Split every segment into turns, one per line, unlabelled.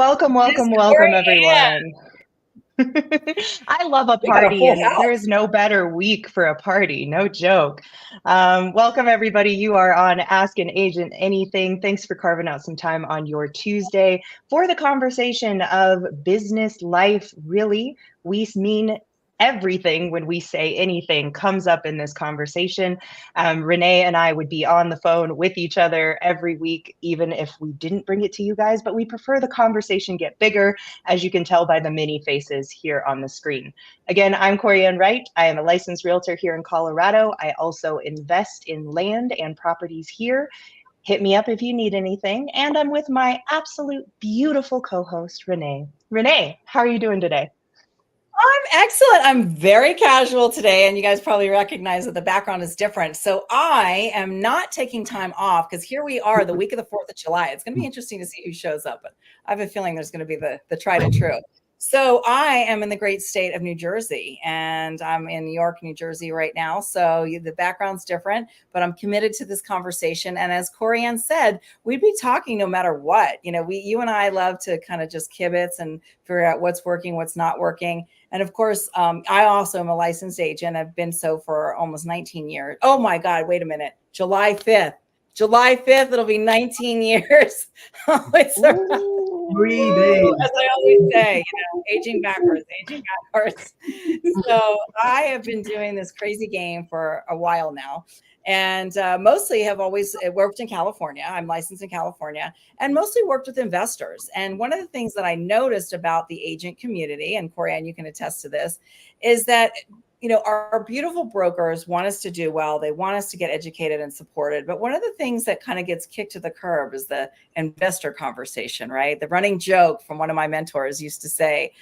Welcome, everyone. I love a party, and there is no better week for a party, no joke. Welcome, everybody. You are on Ask an Agent Anything. Thanks for carving out some time on your Tuesday for the conversation of business life. Really, we mean everything when we say anything comes up in this conversation. Renee and I would be on the phone with each other every week, even if we didn't bring it to you guys, but we prefer the conversation get bigger, as you can tell by the many faces here on the screen. Again, I'm Corianne Wright. I am a licensed realtor here in Colorado. I also invest in land and properties here. Hit me up if you need anything. And I'm with my absolute beautiful co-host, Renee. Renee, how are you doing today?
I'm excellent. I'm very casual today, and you guys probably recognize that the background is different. So I am not taking time off because here we are the week of the 4th of July. It's going to be interesting to see who shows up, but I have a feeling there's going to be the tried and true. So I am in the great state of New Jersey, and I'm in New York, New Jersey right now. So the background's different, but I'm committed to this conversation. And as Corianne said, we'd be talking no matter what. You and I love to kind of just kibitz and figure out what's working, what's not working. And of course, I also am a licensed agent. I've been so for almost 19 years. Oh my God, wait a minute. July 5th, it'll be 19 years. It's 3 days. As I always say, aging backwards. So I have been doing this crazy game for a while now. And mostly have always worked in California. I'm licensed in California and mostly worked with investors. And one of the things that I noticed about the agent community, and Corianne, you can attest to this, is that our beautiful brokers want us to do well. They want us to get educated and supported. But one of the things that kind of gets kicked to the curb is the investor conversation, right? The running joke from one of my mentors used to say,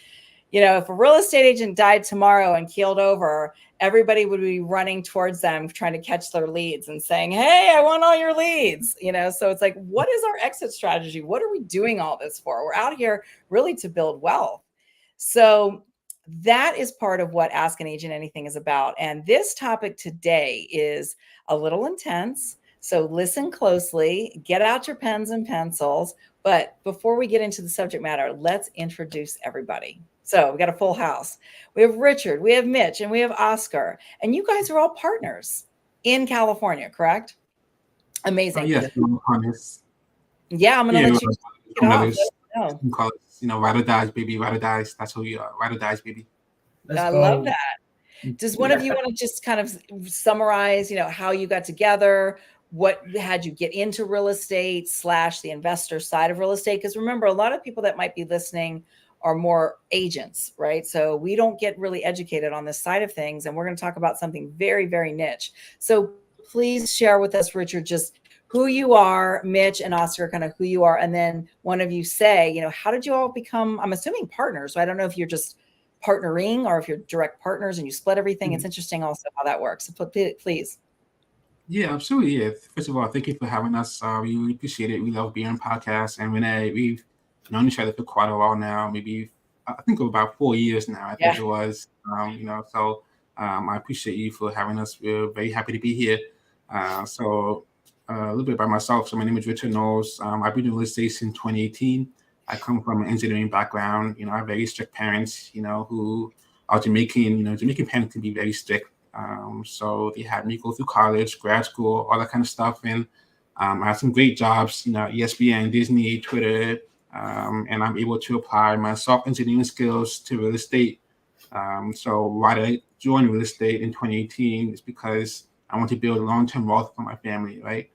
if a real estate agent died tomorrow and keeled over, everybody would be running towards them, trying to catch their leads and saying, hey, I want all your leads. So it's like, what is our exit strategy? What are we doing all this for? We're out here really to build wealth. So that is part of what Ask an Agent Anything is about. And this topic today is a little intense. So listen closely, get out your pens and pencils. But before we get into the subject matter, let's introduce everybody. So we got a full house. We have Richard, we have Mitch, and we have Oscar. And you guys are all partners in California, correct? Amazing.
Yes,
yeah, I'm going to let you get off.
Call it, ride or dies, baby, ride or dies. That's who you are, ride or dies, baby.
I love that. Does one of you want to just kind of summarize, how you got together? What had you get into real estate / the investor side of real estate? Because remember, a lot of people that might be listening are more agents, right? So we don't get really educated on this side of things. And we're going to talk about something very, very niche. So please share with us, Richard, just who you are, Mitch and Oscar, kind of who you are. And then one of you say, how did you all become, I'm assuming partners. So I don't know if you're just partnering or if you're direct partners and you split everything. Mm-hmm. It's interesting also how that works. So please.
Yeah, absolutely. Yeah. First of all, thank you for having us. We really appreciate it. We love being on podcasts. And Renee, we've known each other for quite a while now, maybe I think about 4 years now, I think it was, so I appreciate you for having us. We're very happy to be here. So a little bit about myself. So my name is Richard Knowles. I've been doing real estate since 2018. I come from an engineering background. I have very strict parents, who are Jamaican. Jamaican parents can be very strict. So they had me go through college, grad school, all that kind of stuff. And I had some great jobs, ESPN, Disney, Twitter, and I'm able to apply my soft engineering skills to real estate. So why did I join real estate in 2018? Is because I want to build long-term wealth for my family, right?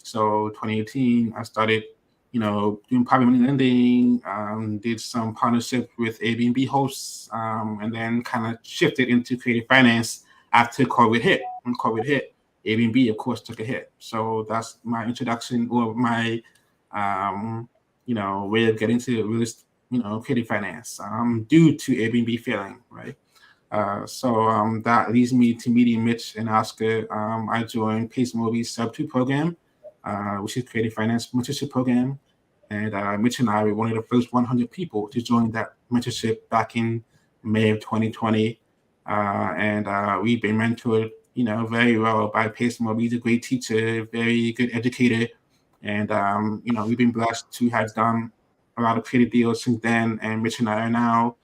So 2018, I started, doing private money lending, did some partnership with Airbnb hosts, and then kind of shifted into creative finance after COVID hit. When COVID hit, Airbnb, of course, took a hit. So that's my introduction or my way of getting to real estate, creative finance, due to Airbnb failing, right? So that leads me to meeting Mitch and Oscar. I joined Pace Mobi's Sub 2 program, which is creative finance mentorship program. And Mitch and I were one of the first 100 people to join that mentorship back in May of 2020. And we've been mentored, very well by Pace Mobi. He's a great teacher, very good educator. And, we've been blessed to have done a lot of creative deals since then. And Mitch and I are now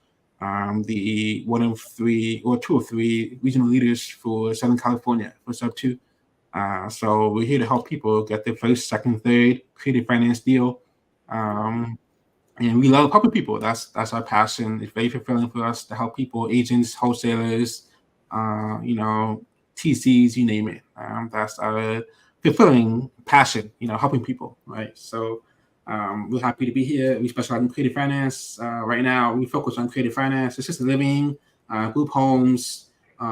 the one of three or two or three regional leaders for Southern California for Sub 2. So we're here to help people get their first, second, third creative finance deal. And we love helping people. That's our passion. It's very fulfilling for us to help people, agents, wholesalers, TCs, you name it. That's our fulfilling passion, helping people, right? So we're happy to be here. We specialize in creative finance. Right now, we focus on creative finance, assisted living, group homes.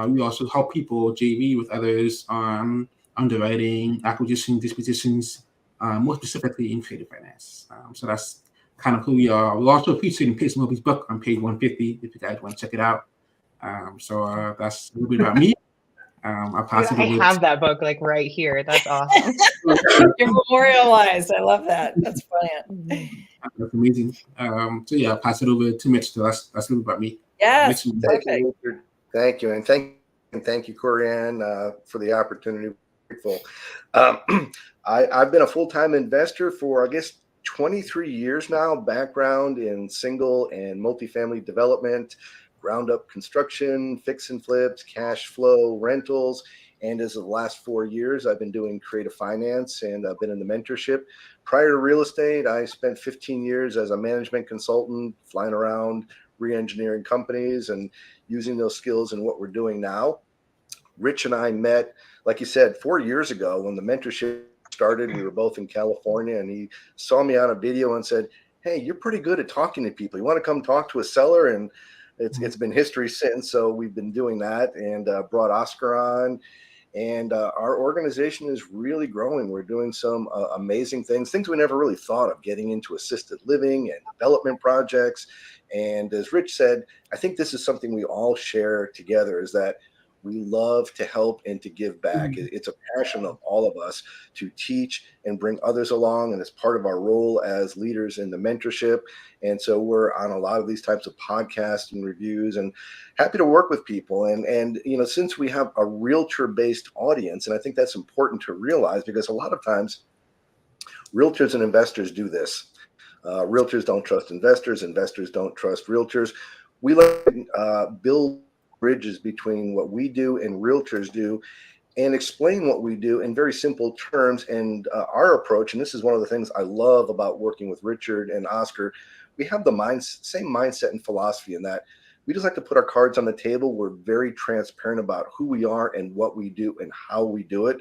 We also help people JV with others on underwriting, acquisition, dispositions, more specifically in creative finance. So that's kind of who we are. We're also featured in Page Moby's book on page 150 if you guys want to check it out. So that's a little bit about me.
I have that book like right here. That's awesome.
You're memorialized. I love that. That's brilliant.
That's amazing. So yeah, I'll pass it over to Mitch. So that's a little bit about me.
Yes.
Thank you. And thank you, Corianne, for the opportunity. Grateful. I've been a full-time investor for, I guess, 23 years now. Background in single and multifamily development, ground up construction, fix and flips, cash flow, rentals. And as of the last 4 years, I've been doing creative finance and I've been in the mentorship. Prior to real estate, I spent 15 years as a management consultant, flying around, re-engineering companies and using those skills in what we're doing now. Rich and I met, like you said, 4 years ago when the mentorship started. We were both in California and he saw me on a video and said, "Hey, you're pretty good at talking to people. You want to come talk to a seller?" And it's been history since. So we've been doing that and brought Oscar on. And our organization is really growing. We're doing some amazing things we never really thought of, getting into assisted living and development projects. And as Rich said, I think this is something we all share together, is that we love to help and to give back. It's a passion of all of us to teach and bring others along. And it's part of our role as leaders in the mentorship. And so we're on a lot of these types of podcasts and reviews and happy to work with people. And since we have a realtor-based audience, and I think that's important to realize because a lot of times realtors and investors do this. Realtors don't trust investors. Investors don't trust realtors. We like to build bridges between what we do and realtors do and explain what we do in very simple terms. And our approach, and this is one of the things I love about working with Richard and Oscar, we have the same mindset and philosophy in that we just like to put our cards on the table. We're very transparent about who we are and what we do and how we do it.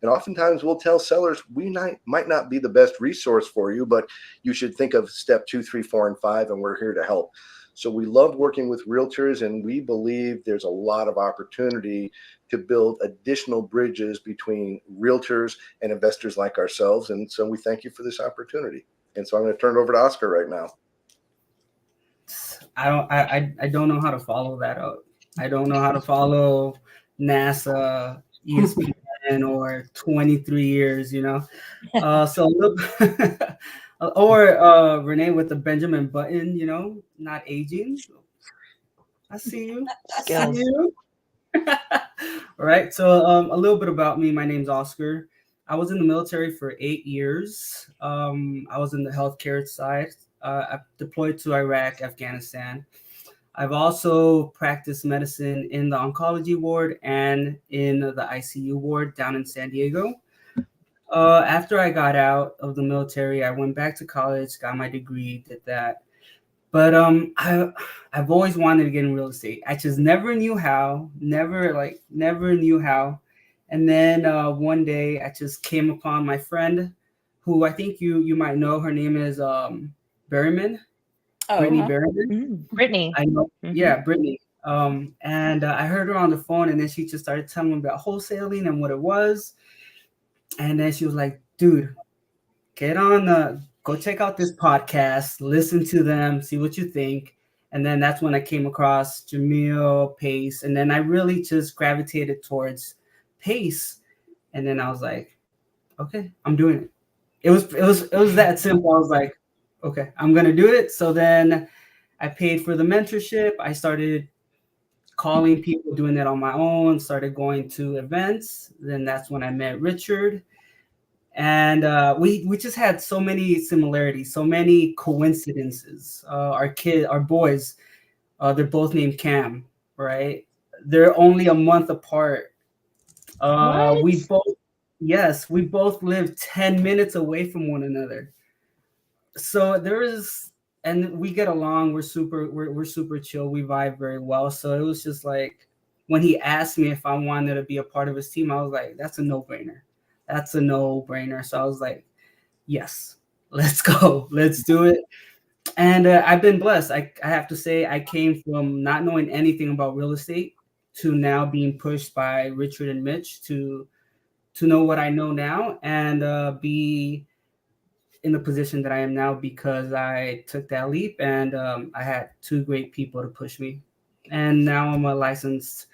And oftentimes we'll tell sellers, we might not be the best resource for you, but you should think of step 2, 3, 4, and 5, and we're here to help. So we love working with realtors, and we believe there's a lot of opportunity to build additional bridges between realtors and investors like ourselves. And so we thank you for this opportunity. And so I'm going to turn it over to Oscar right now.
I don't know how to follow that up. I don't know how to follow NASA, ESPN, or 23 years, So look. Or Renee with the Benjamin Button, not aging. I see you.
Skills.
See you. All right. So a little bit about me. My name's Oscar. I was in the military for 8 years. I was in the healthcare side. I deployed to Iraq, Afghanistan. I've also practiced medicine in the oncology ward and in the ICU ward down in San Diego. After I got out of the military, I went back to college, got my degree, did that. But I've always wanted to get in real estate. I just never knew how, never knew how. And then one day I just came upon my friend who I think you might know. Her name is Berryman. Brittany Berryman.
Brittany.
I know. Yeah, Brittany. And I heard her on the phone, and then she just started telling me about wholesaling and what it was. And then she was like, "Dude, go check out this podcast, listen to them, see what you think." And then that's when I came across Jamil, Pace, and then I really just gravitated towards Pace. And then I was like, "Okay, I'm doing it." It was that simple. I was like, "Okay, I'm gonna do it." So then I paid for the mentorship. I started calling people, doing that on my own, started going to events. Then that's when I met Richard. And we just had so many similarities, so many coincidences. Our boys, they're both named Cam, right? They're only a month apart.
What?
We both live 10 minutes away from one another. So and we get along. We're super chill. We vibe very well. So it was just like when he asked me if I wanted to be a part of his team, I was like, that's a no-brainer. That's a no-brainer. So I was like, yes, let's go. Let's do it. And I've been blessed. I have to say, I came from not knowing anything about real estate to now being pushed by Richard and Mitch to know what I know now and be in the position that I am now because I took that leap and I had two great people to push me. And now I'm a licensed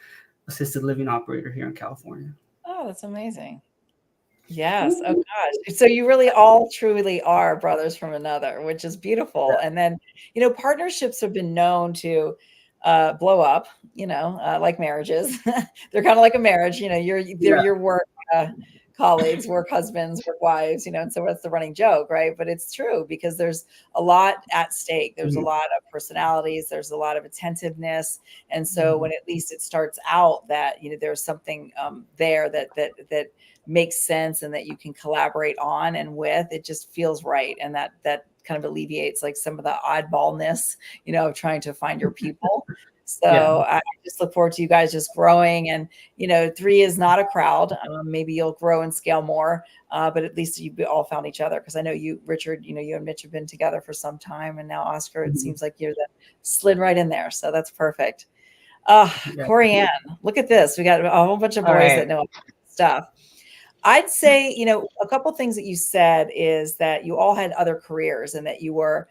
assisted living operator here in California.
Oh, that's amazing. Yes. Oh gosh. So you really all truly are brothers from another, which is beautiful. And then, partnerships have been known to blow up, like marriages. They're kind of like a marriage, they're your work colleagues, work husbands, work wives, and so that's the running joke, right? But it's true because there's a lot at stake. There's a lot of personalities, there's a lot of attentiveness. And so when at least it starts out that, there's something there that makes sense and that you can collaborate on and with, it just feels right. And that kind of alleviates like some of the oddballness, of trying to find your people. So I just look forward to you guys just growing. And, 3 is not a crowd. Maybe you'll grow and scale more, but at least you all found each other. Because I know you, Richard, you and Mitch have been together for some time. And now Oscar, it seems like you're slid right in there. So that's perfect. Corianne, look at this. We got a whole bunch of boys that know stuff. I'd say, a couple of things that you said is that you all had other careers and that you were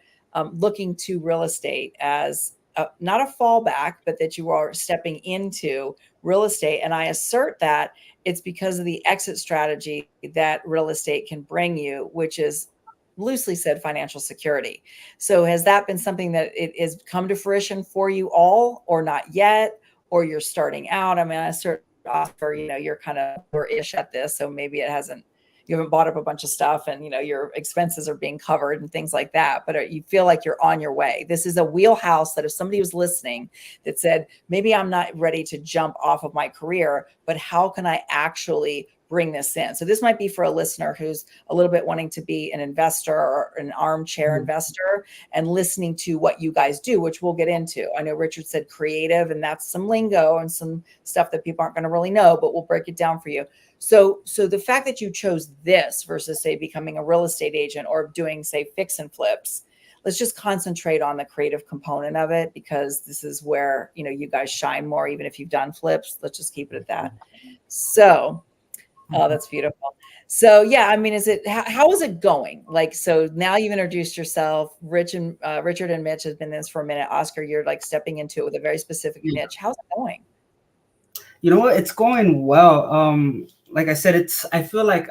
looking to real estate as not a fallback, but that you are stepping into real estate. And I assert that it's because of the exit strategy that real estate can bring you, which is loosely said financial security. So has that been something that it has come to fruition for you all or not yet, or you're starting out? I mean, I assert Oscar, you're kind of ish at this. So maybe you haven't bought up a bunch of stuff and, your expenses are being covered and things like that, but you feel like you're on your way. This is a wheelhouse that if somebody was listening that said, maybe I'm not ready to jump off of my career, but how can I actually bring this in? So this might be for a listener who's a little bit wanting to be an investor or an armchair investor and listening to what you guys do, which we'll get into. I know Richard said creative, and that's some lingo and some stuff that people aren't going to really know, but we'll break it down for you. So the fact that you chose this versus say becoming a real estate agent or doing say fix and flips, let's just concentrate on the creative component of it, because this is where, you guys shine more, even if you've done flips. Let's just keep it at that. So, oh, that's beautiful. So yeah, I mean, how is it going? Like, so now you've introduced yourself. Richard and Mitch has been in this for a minute. Oscar, you're like stepping into it with a very specific niche. How's it going?
You know what? It's going well. Like I said, I feel like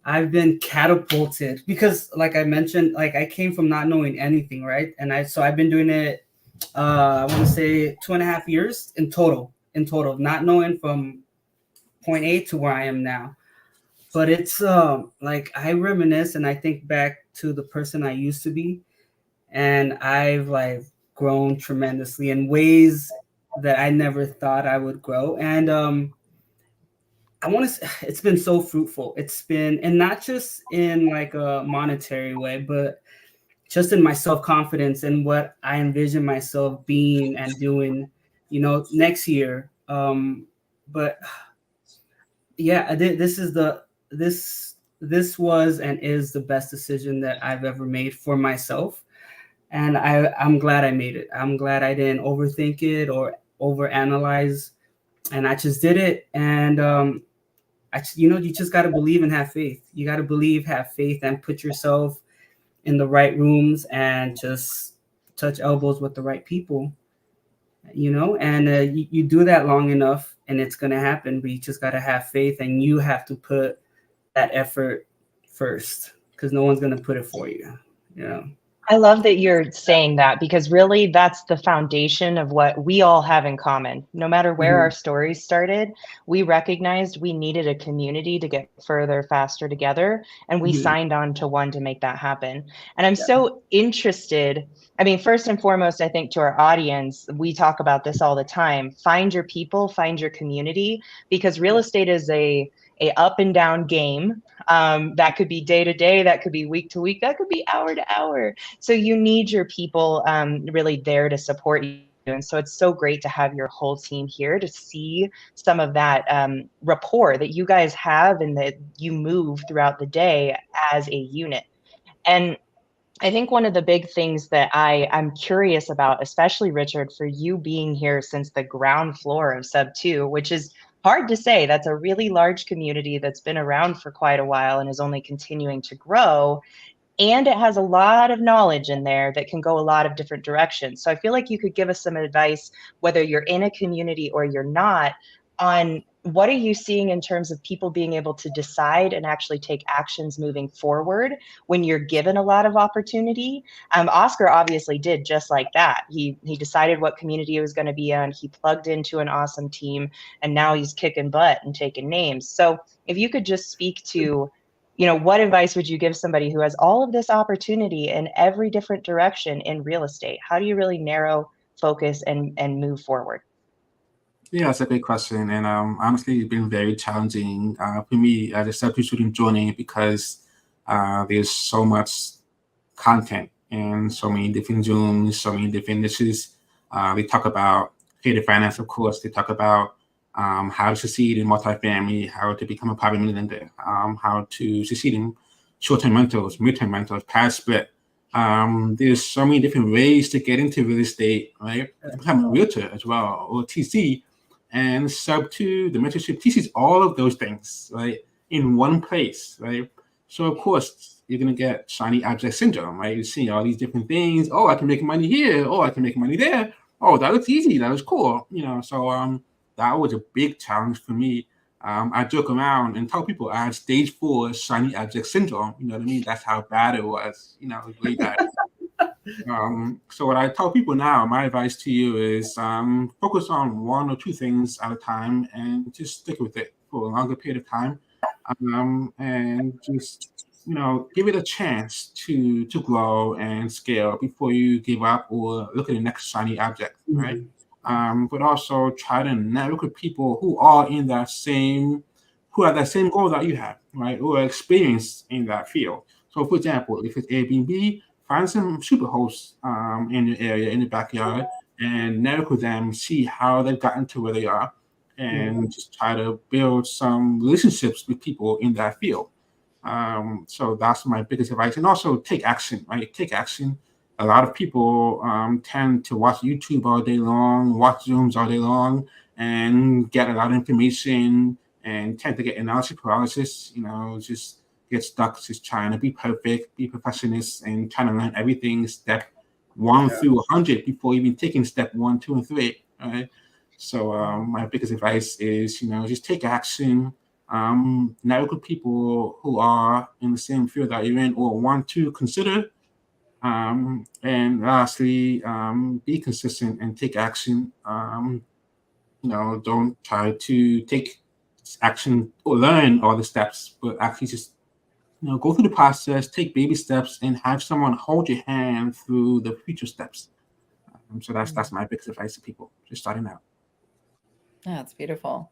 I've been catapulted because like I mentioned, like I came from not knowing anything, right? And I've been doing it, I want to say 2.5 years in total, not knowing from point A to where I am now. But it's like I reminisce and I think back to the person I used to be, and I've like grown tremendously in ways that I never thought I would grow. And it's been so fruitful. It's been, and not just in like a monetary way, but just in my self-confidence and what I envision myself being and doing, next year. But yeah, this was and is the best decision that I've ever made for myself. And I'm glad I made it. I'm glad I didn't overthink it or overanalyze, and I just did it. And you just got to believe and have faith. You got to believe, have faith, and put yourself in the right rooms and just touch elbows with the right people, and you do that long enough and it's going to happen, but you just got to have faith and you have to put that effort first because no one's going to put it for you,
I love that you're saying that, because really that's the foundation of what we all have in common. No matter where our stories started, we recognized we needed a community to get further, faster together. And we signed on to one to make that happen. And I'm so interested. I mean, first and foremost, I think to our audience, we talk about this all the time. Find your people, find your community, because real estate is a up and down game. That could be day to day, that could be week to week, that could be hour to hour. So you need your people really there to support you. And so it's so great to have your whole team here to see some of that rapport that you guys have and that you move throughout the day as a unit. And I think one of the big things that I'm curious about, especially Richard, for you being here since the ground floor of Sub 2, which is hard to say. That's a really large community that's been around for quite a while and is only continuing to grow. And it has a lot of knowledge in there that can go a lot of different directions. So I feel like you could give us some advice, whether you're in a community or you're not, on what are you seeing in terms of people being able to decide and actually take actions moving forward when you're given a lot of opportunity. Oscar obviously did just like that. He decided what community he was going to be on. He plugged into an awesome team, and now he's kicking butt and taking names. So if you could just speak to, what advice would you give somebody who has all of this opportunity in every different direction in real estate? How do you really narrow focus and move forward?
Yeah, that's a great question. And honestly, it's been very challenging for me as a Sub 2 student joining, because there's so much content and so many different Zooms, so many different niches. They talk about creative finance, of course. They talk about how to succeed in multifamily, how to become a private money lender, how to succeed in short-term rentals, mid-term rentals, pad split. There's so many different ways to get into real estate, right? Become a realtor as well, or TC. And Sub 2, the mentorship teaches all of those things, right, in one place, right? So of course you're gonna get shiny object syndrome, right? You see all these different things. Oh, I can make money here. Oh, I can make money there. Oh, that looks easy. That was cool. So that was a big challenge for me. I joke around and tell people I had stage 4 shiny object syndrome. You know what I mean? That's how bad it was. It was really bad. So what I tell people now, my advice to you is focus on one or two things at a time and just stick with it for a longer period of time. And just, give it a chance to grow and scale before you give up or look at the next shiny object, right? But also try to network with people who are in that same, who have that same goal that you have, right? Or experience in that field. So for example, if it's Airbnb, find some super hosts in your area, in the backyard, and network with them, see how they've gotten to where they are, and just try to build some relationships with people in that field. So that's my biggest advice. And also take action, right? Take action. A lot of people tend to watch YouTube all day long, watch Zooms all day long, and get a lot of information and tend to get analysis paralysis, just get stuck just trying to be perfect, be perfectionist, and trying to learn everything step 1 through 100 before even taking step 1, 2, and 3, right? So my biggest advice is, just take action, network with people who are in the same field that you're in or want to consider. And lastly, be consistent and take action. Don't try to take action or learn all the steps, but actually just go through the process, take baby steps, and have someone hold your hand through the future steps. So that's my biggest advice to people just starting out.
That's beautiful.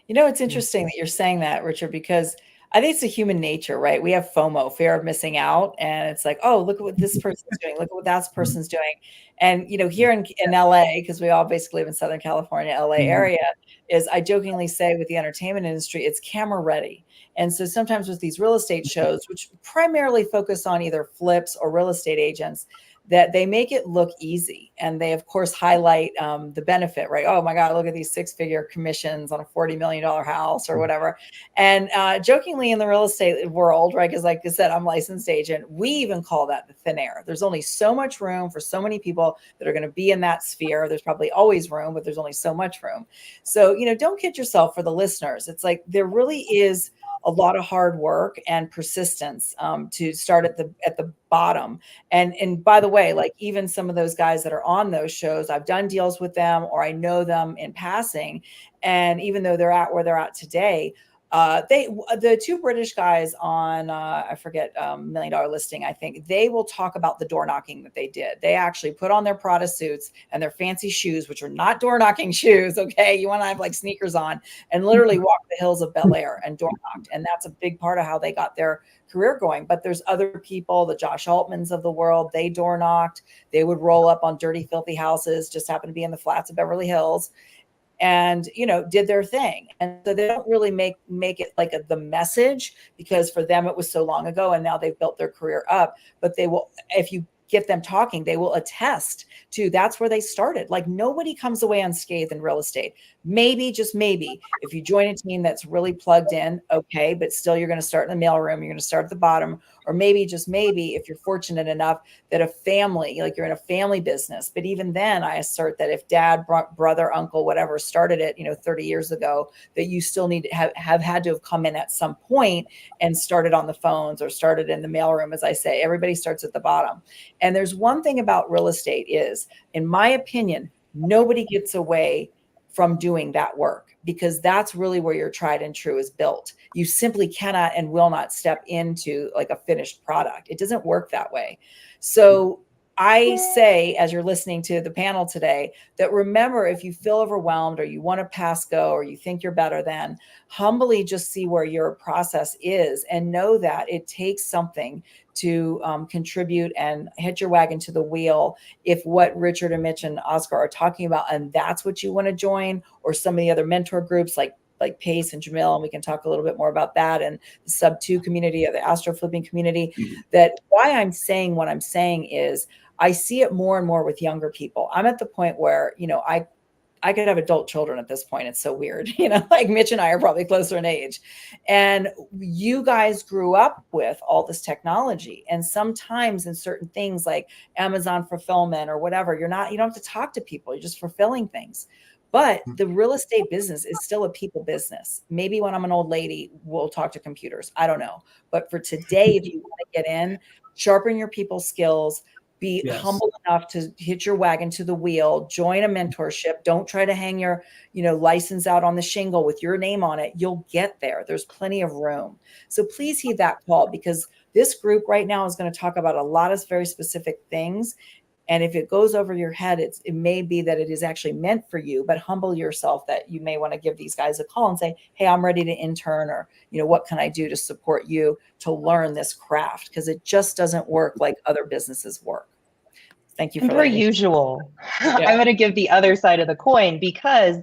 It's interesting that you're saying that, Richard, because I think it's a human nature, right? We have FOMO, fear of missing out. And it's like, oh, look at what this person's doing. Look at what that person's doing. And, here in LA, because we all basically live in Southern California, LA area, is I jokingly say with the entertainment industry, it's camera ready. And so sometimes with these real estate shows, which primarily focus on either flips or real estate agents, that they make it look easy. And they, of course, highlight the benefit, right? Oh, my God, look at these 6-figure commissions on a $40 million house or whatever. And jokingly in the real estate world, right, because like I said, I'm a licensed agent, we even call that the thin air. There's only so much room for so many people that are going to be in that sphere. There's probably always room, but there's only so much room. So, don't kid yourself for the listeners. It's like there really is a lot of hard work and persistence to start at the bottom. And by the way, like even some of those guys that are on those shows, I've done deals with them or I know them in passing. And even though they're at where they're at today, the two British guys on I forget $1 Million Listing, I think they will talk about the door knocking that they did. They actually put on their Prada suits and their fancy shoes, which are not door knocking shoes. Okay, you want to have like sneakers on, and literally walk the hills of Bel Air and door knocked, and that's a big part of how they got their career going. But there's other people, the Josh Altmans of the world, they door knocked. They would roll up on dirty, filthy houses, just happen to be in the flats of Beverly Hills, and did their thing. And so they don't really make it like the message, because for them it was so long ago and now they've built their career up. But they will, if you get them talking, they will attest to that's where they started. Like nobody comes away unscathed in real estate. Maybe, just maybe, if you join a team that's really plugged in, okay, but still you're going to start in the mailroom, you're going to start at the bottom. Or maybe, just maybe, if you're fortunate enough that a family, like you're in a family business. But even then, I assert that if dad, brother, uncle, whatever started it, 30 years ago, that you still need to have had to have come in at some point and started on the phones or started in the mailroom. As I say, everybody starts at the bottom. And there's one thing about real estate is, in my opinion, nobody gets away from doing that work, because that's really where your tried and true is built. You simply cannot and will not step into like a finished product. It doesn't work that way. So I say, as you're listening to the panel today, that remember, if you feel overwhelmed or you want to pass go or you think you're better than, humbly just see where your process is and know that it takes something to contribute and hit your wagon to the wheel. If what Richard and Mitch and Oscar are talking about, and that's what you want to join, or some of the other mentor groups like Pace and Jamil, and we can talk a little bit more about that, and the sub 2 community or the astro flipping community, that why I'm saying what I'm saying is I see it more and more with younger people. I'm at the point where, I could have adult children at this point. It's so weird. Like Mitch and I are probably closer in age. And you guys grew up with all this technology. And sometimes in certain things like Amazon fulfillment or whatever, you don't have to talk to people. You're just fulfilling things. But the real estate business is still a people business. Maybe when I'm an old lady, we'll talk to computers. I don't know. But for today, if you want to get in, sharpen your people skills, be humble enough to hit your wagon to the wheel, join a mentorship. Don't try to hang your, license out on the shingle with your name on it. You'll get there. There's plenty of room. So please heed that call, because this group right now is going to talk about a lot of very specific things. And if it goes over your head, it may be that it is actually meant for you, but humble yourself that you may want to give these guys a call and say, hey, I'm ready to intern, or, what can I do to support you to learn this craft? Because it just doesn't work like other businesses work. Thank you for
per usual.
Yeah.
I'm going to give the other side of the coin, because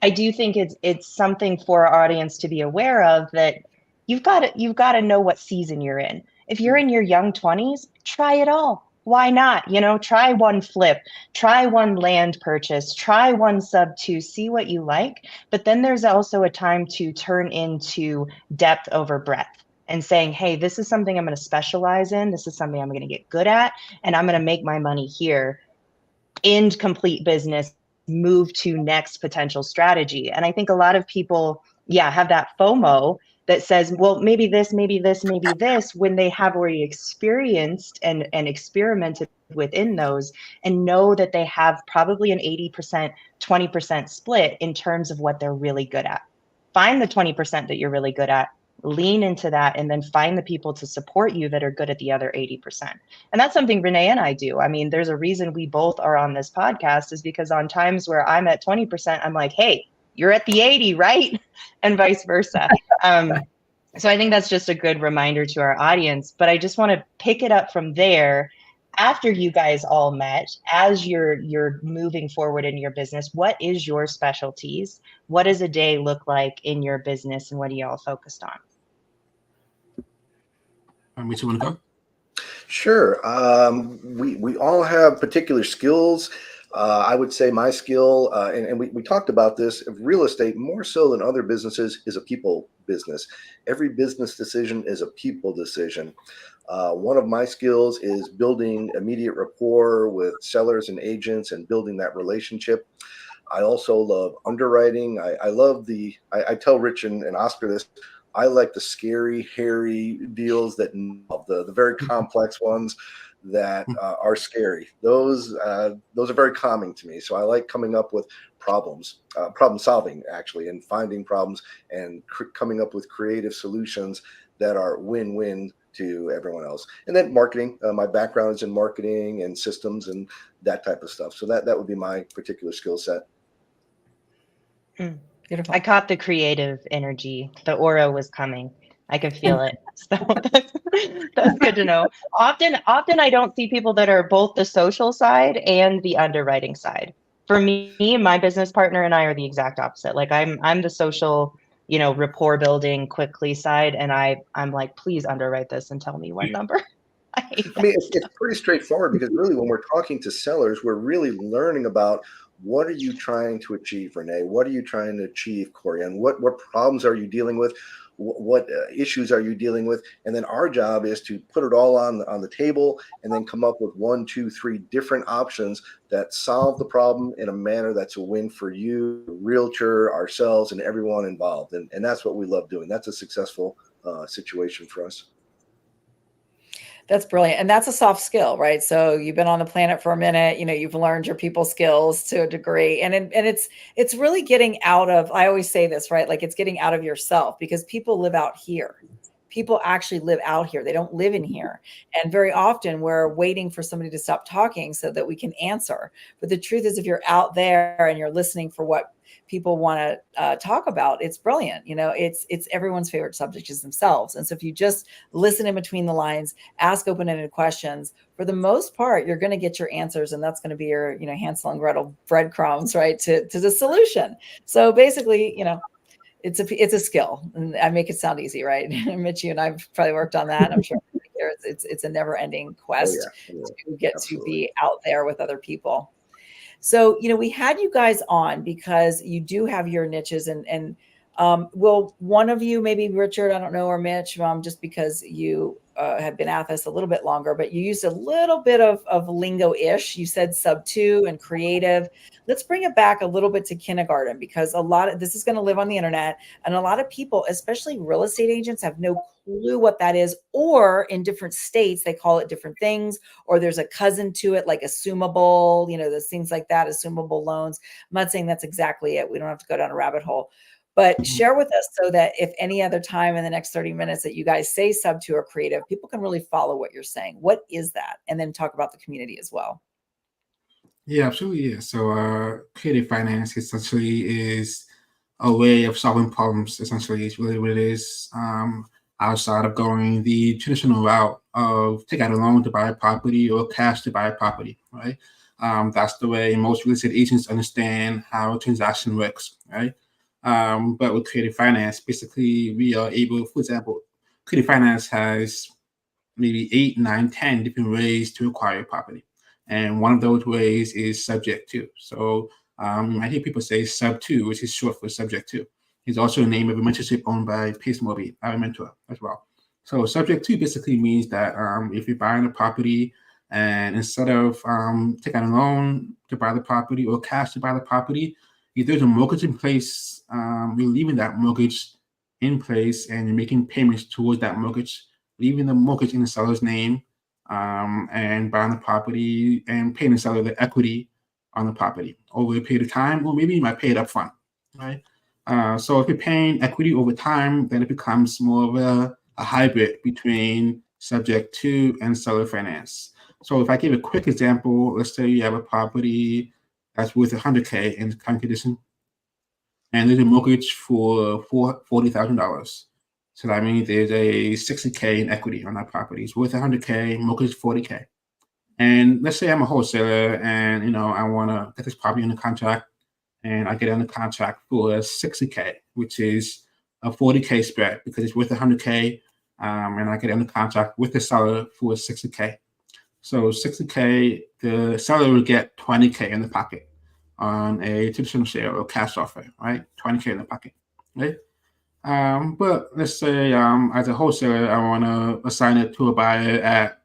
I do think it's something for our audience to be aware of, that you've got to know what season you're in. If you're in your young 20s, try it all. Why not? Try one flip, try one land purchase, try one sub 2, see what you like. But then there's also a time to turn into depth over breadth and saying, hey, this is something I'm going to specialize in. This is something I'm going to get good at, and I'm going to make my money here. End complete business, move to next potential strategy. And I think a lot of people, have that FOMO that says, well, maybe this, maybe this, maybe this, when they have already experienced and experimented within those, and know that they have probably an 80%, 20% split in terms of what they're really good at. Find the 20% that you're really good at, lean into that, and then find the people to support you that are good at the other 80%. And that's something Renee and I do. I mean, there's a reason we both are on this podcast, is because on times where I'm at 20%, I'm like, hey, you're at the 80, right? And vice versa. So I think that's just a good reminder to our audience. But I just want to pick it up from there. After you guys all met, as you're moving forward in your business, what is your specialties? What does a day look like in your business, and what are you all focused on?
Mitch, you want to go?
Sure. We all have particular skills. I would say my skill, and we talked about this, real estate more so than other businesses is a people business. Every business decision is a people decision. One of my skills is building immediate rapport with sellers and agents and building that relationship. I also love underwriting. I love I tell Rich and Oscar this, I like the scary, hairy deals that the very complex ones that are scary. Those are very calming to me. So I like coming up with problems, problem solving actually, and finding problems and coming up with creative solutions that are win-win to everyone else. And then marketing. My background is in marketing and systems and that type of stuff. So that would be my particular skill set.
Beautiful.
I caught the creative energy. The aura was coming. I could feel it. So that's good to know. Often I don't see people that are both the social side and the underwriting side. For me, my business partner and I are the exact opposite. Like I'm the social, rapport building quickly side, and I'm like, please underwrite this and tell me what number.
I mean, it's pretty straightforward because really when we're talking to sellers, we're really learning about what are you trying to achieve, Renee? What are you trying to achieve, Corianne? What problems are you dealing with? What issues are you dealing with? And then our job is to put it all on the table and then come up with 1, 2, 3 different options that solve the problem in a manner that's a win for you, the realtor, ourselves, and everyone involved. And that's what we love doing. That's a successful situation for us.
That's brilliant. And that's a soft skill, right? So you've been on the planet for a minute, you've learned your people skills to a degree. And it's really getting out of, I always say this, right? Like it's getting out of yourself, because people live out here. People actually live out here. They don't live in here. And very often we're waiting for somebody to stop talking so that we can answer. But the truth is, if you're out there and you're listening for what people want to talk about, it's brilliant. It's everyone's favorite subject is themselves. And so if you just listen in between the lines, ask open-ended questions, for the most part, you're going to get your answers. And that's going to be your, Hansel and Gretel breadcrumbs, right, to the solution. So basically, it's a skill, and I make it sound easy, right? Mitch, you and I've probably worked on that. I'm sure it's a never-ending quest to get to be out there with other people. So, we had you guys on because you do have your niches, and will one of you, maybe Richard, I don't know, or Mitch, just because you have been at this a little bit longer, but you used a little bit of lingo-ish. You said sub 2 and creative. Let's bring it back a little bit to kindergarten, because a lot of this is going to live on the internet, and a lot of people, especially real estate agents, have no clue what that is, or in different states, they call it different things, or there's a cousin to it, like assumable, those things like that, assumable loans. I'm not saying that's exactly it. We don't have to go down a rabbit hole. But share with us so that if any other time in the next 30 minutes that you guys say sub 2 or creative, people can really follow what you're saying. What is that? And then talk about the community as well.
Yeah, absolutely. Yeah. So creative finance essentially is a way of solving problems. Essentially, it's really what it is. Outside of going the traditional route of take out a loan to buy a property or cash to buy a property, right? That's the way most real estate agents understand how a transaction works, right? But with creative finance, basically we are able, for example, creative finance has maybe 8, 9, 10 different ways to acquire property. And one of those ways is subject to. So I hear people say sub 2, which is short for subject to. It's also the name of a mentorship owned by Pace Moby, our mentor as well. So subject to basically means that if you're buying a property and instead of taking out a loan to buy the property or cash to buy the property, if there's a mortgage in place, you're leaving that mortgage in place and you're making payments towards that mortgage, leaving the mortgage in the seller's name, and buying the property and paying the seller the equity on the property over a period of time, or maybe you might pay it up front, right? So if you're paying equity over time, then it becomes more of a hybrid between subject to and seller finance. So if I give a quick example, let's say you have a property that's worth $100K in current condition, and there's a mortgage for $40,000. So that means there's a $60K in equity on that property. It's worth $100K, mortgage $40K. And let's say I'm a wholesaler and I want to get this property under contract, and I get under contract for $60K, which is a $40K spread because it's worth $100K, and I get under contract with the seller for $60K. So $60K, the seller will get $20K in the pocket on a traditional sale or cash offer, right? $20K in the pocket, right? But let's say as a wholesaler, I want to assign it to a buyer at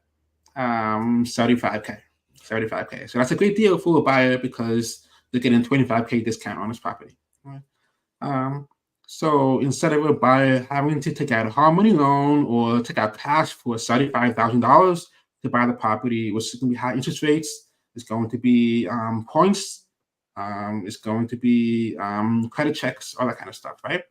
$75K. So that's a great deal for a buyer because they're getting $25K discount on this property. Right? So instead of a buyer having to take out a hard money loan or take out cash for $75,000 to buy the property, which is going to be high interest rates, it's going to be points, it's going to be credit checks, all that kind of stuff, right?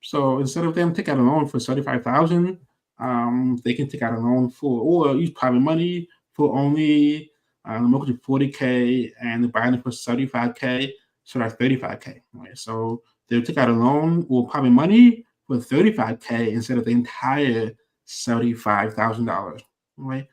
So instead of them take out a loan for $75,000, they can take out a loan for or use private money for only the mortgage of $40K and the buying it for $75K, so that's $35K. Right? So they took out a loan or private money for $35K instead of the entire $75,000. Right?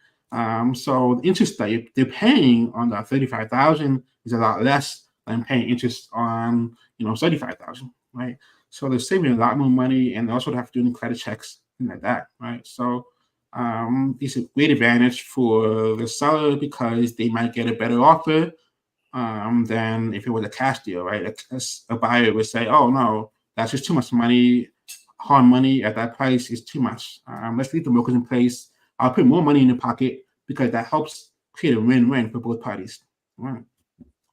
So the interest that they're paying on that $35,000 is a lot less than paying interest on $35,000. Right? So they're saving a lot more money, and they also have to do credit checks, things like that. Right? So it's a great advantage for the seller because they might get a better offer than if it was a cash deal, right? A buyer would say, "Oh no, that's just too much money. Hard money at that price is too much. Let's leave the mortgage in place. I'll put more money in the pocket because that helps create a win-win for both parties." Right.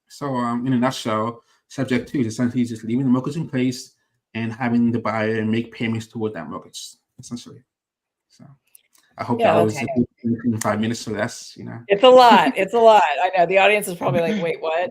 So, in a nutshell, subject to is essentially just leaving the mortgage in place and having the buyer make payments toward that mortgage, essentially. So, I hope that was in 5 minutes or less.
It's a lot. It's a lot. I know the audience is probably like, "Wait, what?"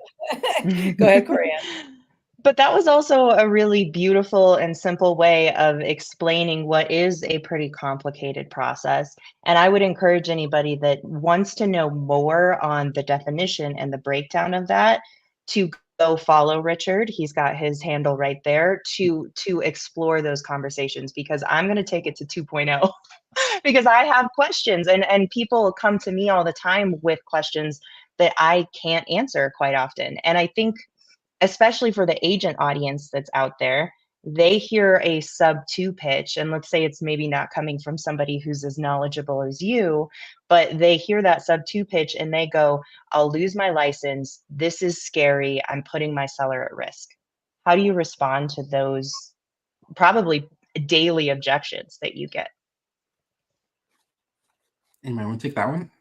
Go ahead, Corianne.
But that was also a really beautiful and simple way of explaining what is a pretty complicated process. And I would encourage anybody that wants to know more on the definition and the breakdown of that to go follow Richard. He's got his handle right there to explore those conversations, because I'm going to take it to 2.0 because I have questions, and people come to me all the time with questions that I can't answer quite often. And I think especially for the agent audience that's out there, they hear a sub 2 pitch, and let's say it's maybe not coming from somebody who's as knowledgeable as you, but they hear that sub 2 pitch and they go, "I'll lose my license. This is scary. I'm putting my seller at risk." How do you respond to those probably daily objections that you get?
Anybody want to take that one?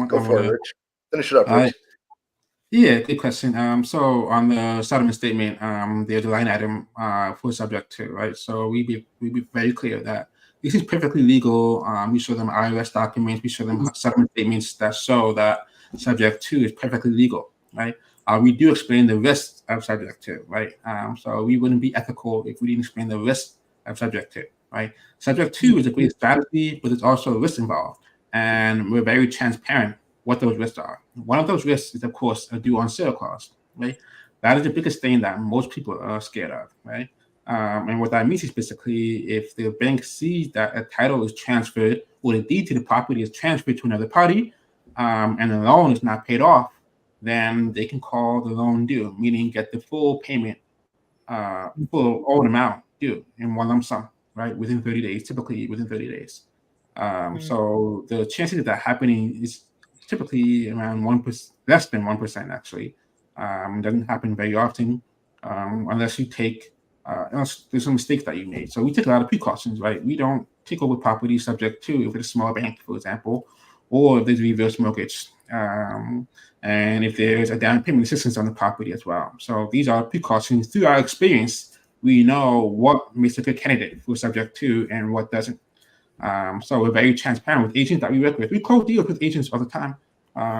Go for it, Rich. Finish it up, Rich.
Yeah, good question. So on the settlement statement, there's a line item for subject to, right? So we be very clear that this is perfectly legal. We show them IRS documents, we show them settlement statements that show that subject to is perfectly legal, right? We do explain the risks of subject to, right? So we wouldn't be ethical if we didn't explain the risks of subject to, right? Subject to is a great strategy, but there's also a risk involved, and we're very transparent what those risks are. One of those risks is, of course, a due on sale clause, right? That is the biggest thing that most people are scared of, right? And what that means is basically if the bank sees that a title is transferred or the deed to the property is transferred to another party and the loan is not paid off, then they can call the loan due, meaning get the full payment, full owed amount due in one lump sum, right? Within 30 days, typically within 30 days. So the chances of that happening is typically around 1%, less than 1% actually. Doesn't happen very often unless you take, unless there's some mistakes that you made. So we take a lot of precautions, right? We don't take over property subject to if it's a small bank, for example, or if there's a reverse mortgage, and if there's a down payment assistance on the property as well. So these are precautions. Through our experience, we know what makes a good candidate for subject to and what doesn't. So we're very transparent with agents that we work with. We close deals with agents all the time.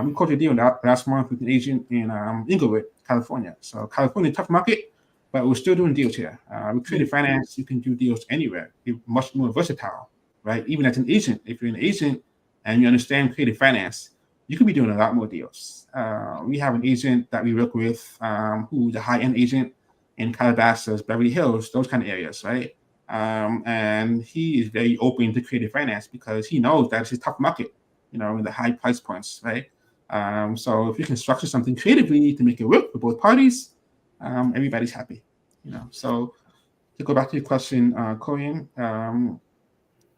We closed a deal last month with an agent in Inglewood, California. So California, tough market, but we're still doing deals here. With creative finance, you can do deals anywhere. You're much more versatile, right? Even as an agent, if you're an agent and you understand creative finance, you could be doing a lot more deals. We have an agent that we work with who's a high-end agent in Calabasas, Beverly Hills, those kind of areas, right? And he is very open to creative finance because he knows that it's a tough market, in the high price points, right? So if you can structure something creatively to make it work for both parties, everybody's happy, So to go back to your question, Corianne,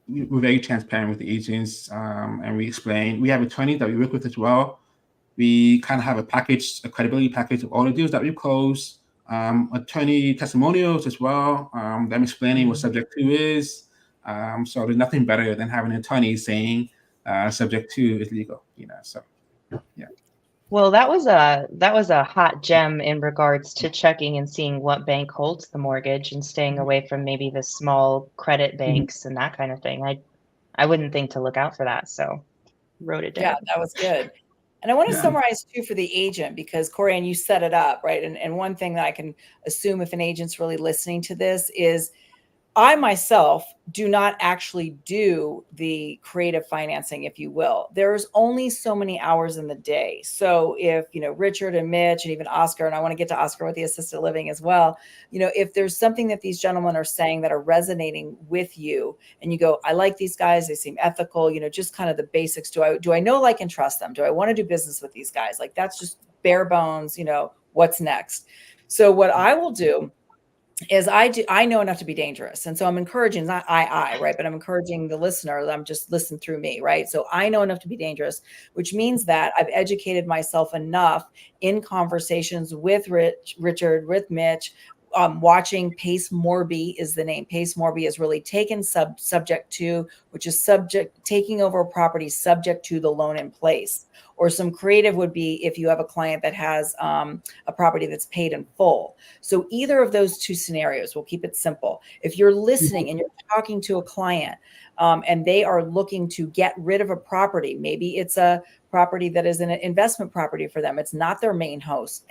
we're very transparent with the agents, and we explain. We have attorneys that we work with as well. We kind of have a package, a credibility package of all the deals that we close. Attorney testimonials as well, them explaining what subject to is. So there's nothing better than having an attorney saying subject to is legal, So yeah.
Well, that was a hot gem in regards to checking and seeing what bank holds the mortgage and staying away from maybe the small credit banks and that kind of thing. I wouldn't think to look out for that, so wrote it
Yeah,
down.
that was good. And I want to
Yeah.
summarize too for the agent, because Corianne, you set it up, right? And one thing that I can assume if an agent's really listening to this is I myself do not actually do the creative financing, if you will. There's only so many hours in the day. So if, Richard and Mitch and even Oscar, and I want to get to Oscar with the assisted living as well, if there's something that these gentlemen are saying that are resonating with you and you go, I like these guys, they seem ethical, just kind of the basics. Do I know, like, and trust them? Do I want to do business with these guys? Like, that's just bare bones, what's next? So what I will do is I know enough to be dangerous. And so I'm encouraging, not right, but I'm encouraging the listener that I'm just listen through me, right? So I know enough to be dangerous, which means that I've educated myself enough in conversations with Richard, with Mitch, watching Pace Morby is the name. Pace Morby is really taken subject to, which is taking over a property subject to the loan in place. Or some creative would be if you have a client that has a property that's paid in full. So either of those two scenarios, we'll keep it simple. If you're listening and you're talking to a client and they are looking to get rid of a property, maybe it's a property that is an investment property for them. It's not their main house.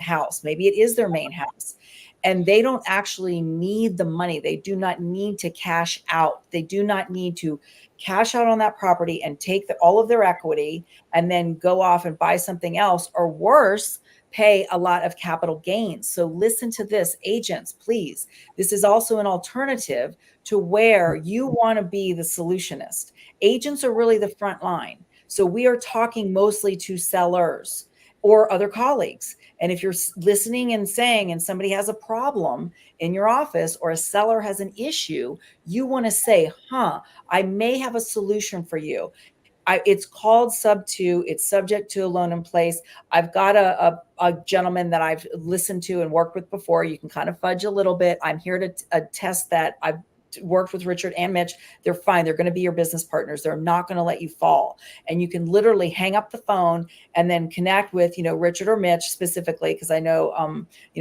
Maybe it is their main house. And they don't actually need the money. They do not need to cash out. They do not need to cash out on that property and take all of their equity and then go off and buy something else, or worse, pay a lot of capital gains. So listen to this, agents, please. This is also an alternative to where you want to be the solutionist. Agents are really the front line. So we are talking mostly to sellers or other colleagues. And if you're listening and saying, and somebody has a problem in your office or a seller has an issue, you want to say, I may have a solution for you. It's called sub 2. It's subject to a loan in place. I've got a gentleman that I've listened to and worked with before. You can kind of fudge a little bit. I'm here to attest that I've worked with Richard and Mitch. They're fine. They're going to be your business partners. They're not going to let you fall. And you can literally hang up the phone and then connect with, Richard or Mitch specifically, because I know,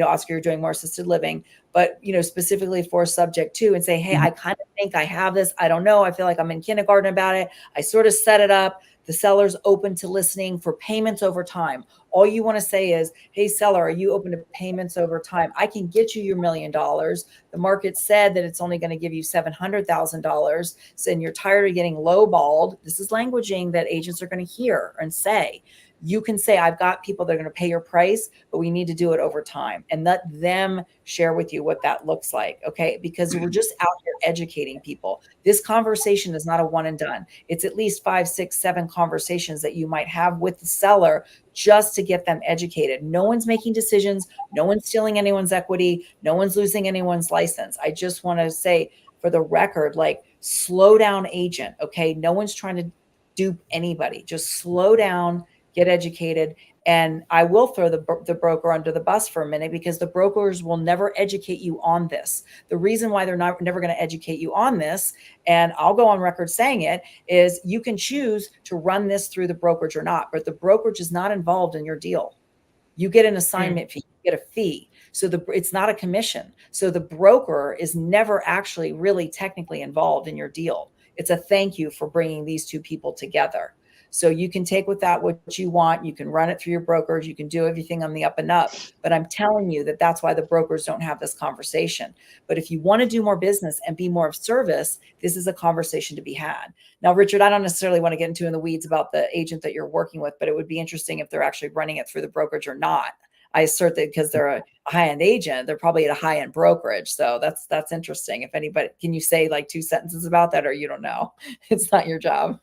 Oscar, you're doing more assisted living, but, specifically for subject 2, and say, hey, I kind of think I have this. I don't know. I feel like I'm in kindergarten about it. I sort of set it up. The seller's open to listening for payments over time. All you want to say is, hey, seller, are you open to payments over time? I can get you your $1 million. The market said that it's only going to give you $700,000. So, and you're tired of getting lowballed. This is languaging that agents are going to hear and say. You can say, I've got people that are going to pay your price, but we need to do it over time, and let them share with you what that looks like. Okay. Because we're just out here educating people. This conversation is not a one and done. It's at least 5, 6, 7 conversations that you might have with the seller just to get them educated. No one's making decisions. No one's stealing anyone's equity. No one's losing anyone's license. I just want to say for the record, like, slow down, agent. Okay. No one's trying to dupe anybody. Just slow down, get educated. And I will throw the broker under the bus for a minute, because the brokers will never educate you on this. The reason why they're never going to educate you on this, and I'll go on record saying it, is you can choose to run this through the brokerage or not, but the brokerage is not involved in your deal. You get an assignment fee, you get a fee. So it's not a commission. So the broker is never actually really technically involved in your deal. It's a thank you for bringing these two people together. So you can take with that what you want. You can run it through your brokers. You can do everything on the up and up. But I'm telling you that that's why the brokers don't have this conversation. But if you want to do more business and be more of service, this is a conversation to be had. Now, Richard, I don't necessarily want to get into in the weeds about the agent that you're working with, but it would be interesting if they're actually running it through the brokerage or not. I assert that because they're a high-end agent, they're probably at a high-end brokerage. So that's interesting. If anybody, can you say like 2 sentences about that, or you don't know? It's not your job.